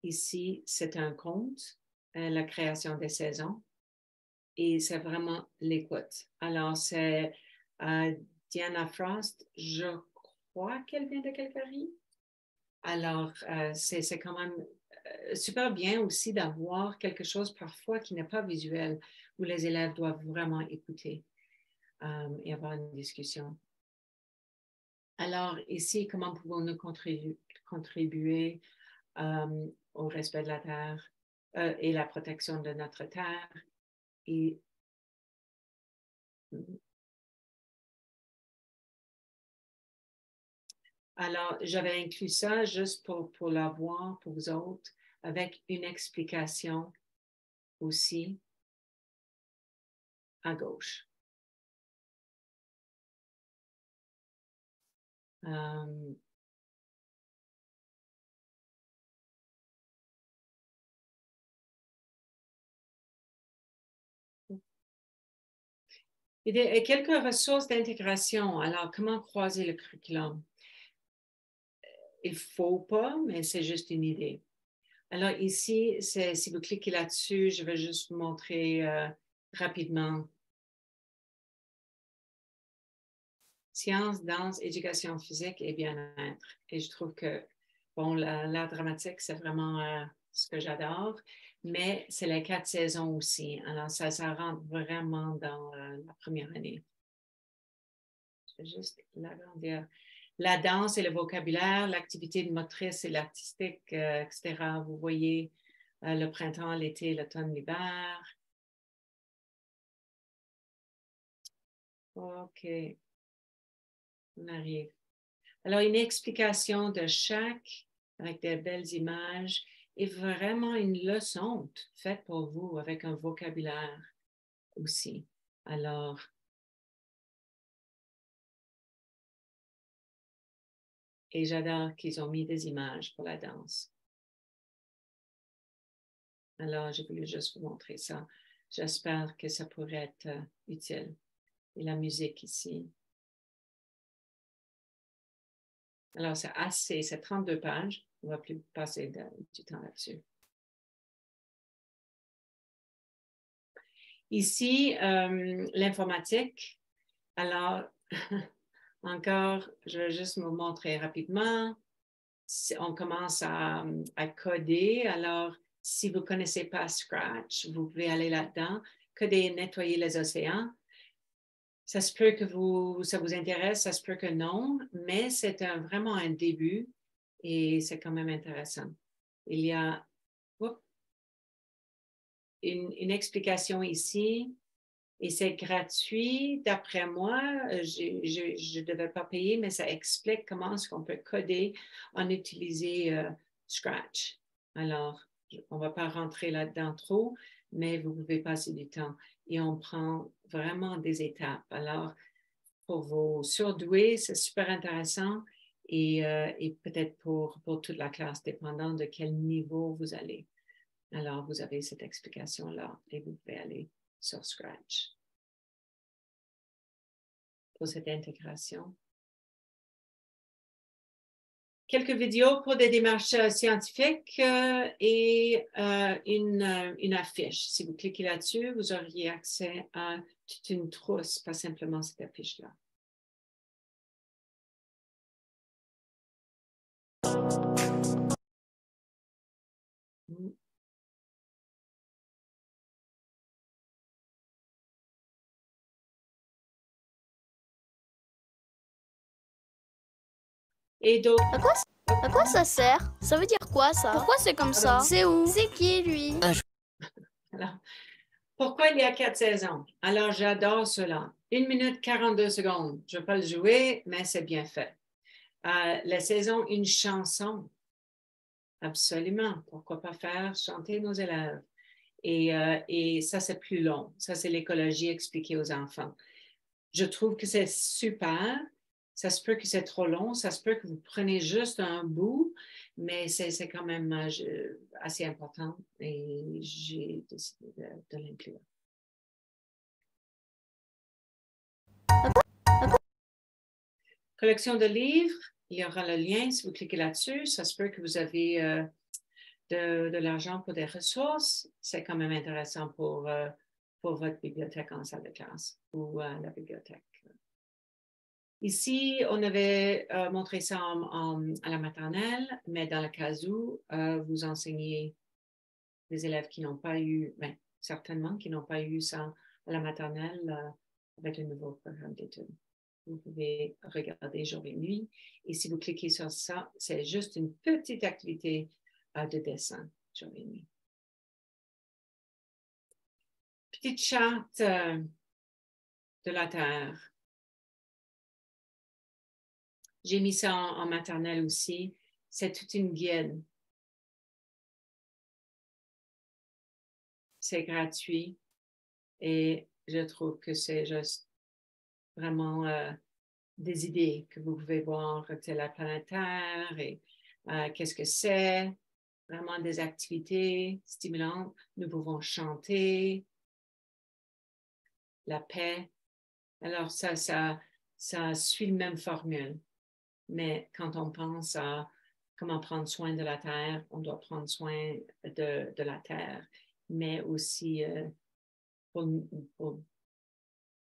ici, c'est un conte, la création des saisons. Et c'est vraiment l'écoute. Alors, c'est Diana Frost, je crois qu'elle vient de Calgary. Alors, c'est quand même super bien aussi d'avoir quelque chose parfois qui n'est pas visuel, où les élèves doivent vraiment écouter et avoir une discussion. Alors, ici, comment pouvons-nous contribuer au respect de la Terre et la protection de notre Terre? Et alors, j'avais inclus ça juste pour l'avoir pour vous autres, avec une explication aussi à gauche. Et quelques ressources d'intégration. Alors, comment croiser le curriculum? il ne faut pas, mais c'est juste une idée. Alors ici, si vous cliquez là-dessus, je vais juste vous montrer rapidement. Sciences, danse, éducation physique et bien-être. Et je trouve que, bon, l'art dramatique, c'est vraiment ce que j'adore, mais c'est les 4 saisons aussi. Alors, ça rentre vraiment dans la première année. Je vais juste l'agrandir. La danse et le vocabulaire, l'activité motrice et l'artistique, etc. Vous voyez le printemps, l'été, l'automne, l'hiver. OK. On arrive. Alors, une explication de chaque, avec des belles images, et vraiment une leçon faite pour vous avec un vocabulaire aussi. Alors, et j'adore qu'ils ont mis des images pour la danse. Alors, j'ai voulu juste vous montrer ça. J'espère que ça pourrait être utile. Et la musique ici. Alors, c'est assez, c'est 32 pages. On ne va plus passer du temps là-dessus. Ici, l'informatique. Alors, encore, je vais juste vous montrer rapidement. On commence à coder. Alors, si vous ne connaissez pas Scratch, vous pouvez aller là-dedans, coder et nettoyer les océans. Ça se peut que ça vous intéresse, ça se peut que non, mais c'est vraiment un début et c'est quand même intéressant. Il y a une explication ici et c'est gratuit. D'après moi, je ne devais pas payer, mais ça explique comment est-ce qu'on peut coder en utilisant Scratch. Alors, on ne va pas rentrer là-dedans trop, mais vous pouvez passer du temps. Et on prend vraiment des étapes. Alors, pour vos surdoués, c'est super intéressant et peut-être pour toute la classe, dépendant de quel niveau vous allez. Alors, vous avez cette explication-là et vous pouvez aller sur Scratch pour cette intégration. Quelques vidéos pour des démarches scientifiques et une affiche. Si vous cliquez là-dessus, vous auriez accès à toute une trousse, pas simplement cette affiche-là. Et d'autres. À quoi ça sert? Ça veut dire quoi ça? Pourquoi c'est comme ça? C'est où? C'est qui lui? Alors, pourquoi il y a 4 saisons? Alors, j'adore cela. 1 minute 42 secondes. Je ne vais pas le jouer, mais c'est bien fait. La saison, une chanson. Absolument. Pourquoi pas faire chanter nos élèves? Et ça, c'est plus long. Ça, c'est l'écologie expliquée aux enfants. Je trouve que c'est super. Ça se peut que c'est trop long. Ça se peut que vous prenez juste un bout, mais c'est quand même assez important et j'ai décidé de l'inclure. Collection de livres, il y aura le lien si vous cliquez là-dessus. Ça se peut que vous avez de l'argent pour des ressources. C'est quand même intéressant pour votre bibliothèque en salle de classe ou la bibliothèque. Ici, on avait montré ça à la maternelle, mais dans le cas où vous enseignez des élèves qui n'ont pas eu, certainement qui n'ont pas eu ça à la maternelle avec le nouveau programme d'études. Vous pouvez regarder jour et nuit. Et si vous cliquez sur ça, c'est juste une petite activité de dessin jour et nuit. Petite charte de la Terre. J'ai mis ça en maternelle aussi. C'est toute une guide. C'est gratuit et je trouve que c'est juste vraiment des idées que vous pouvez voir de la planète Terre et qu'est-ce que c'est. Vraiment des activités stimulantes. Nous pouvons chanter, la paix. Alors, ça suit la même formule. Mais quand on pense à comment prendre soin de la terre, on doit prendre soin de la terre, mais aussi pour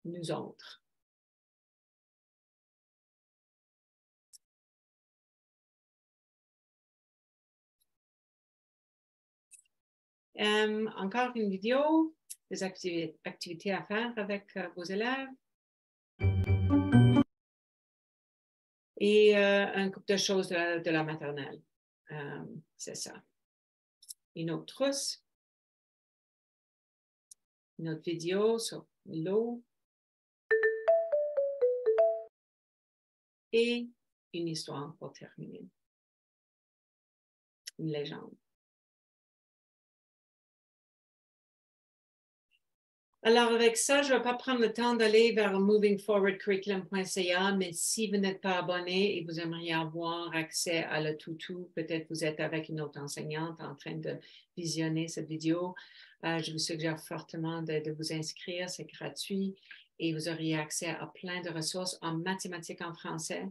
nous autres. Encore une vidéo, des activités à faire avec vos élèves. Et un couple de choses de la maternelle. C'est ça. Une autre trousse. Une autre vidéo sur l'eau. Et une histoire pour terminer. Une légende. Alors, avec ça, je ne vais pas prendre le temps d'aller vers movingforwardcurriculum.ca, mais si vous n'êtes pas abonné et vous aimeriez avoir accès à le tout, peut-être vous êtes avec une autre enseignante en train de visionner cette vidéo, je vous suggère fortement de vous inscrire, c'est gratuit et vous auriez accès à plein de ressources en mathématiques en français,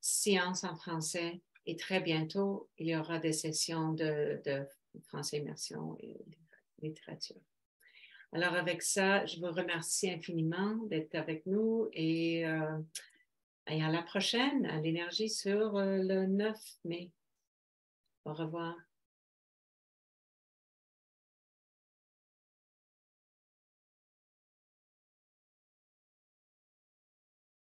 sciences en français et très bientôt, il y aura des sessions de français immersion et littérature. Alors, avec ça, je vous remercie infiniment d'être avec nous et à la prochaine, à l'énergie sur le 9 mai. Au revoir.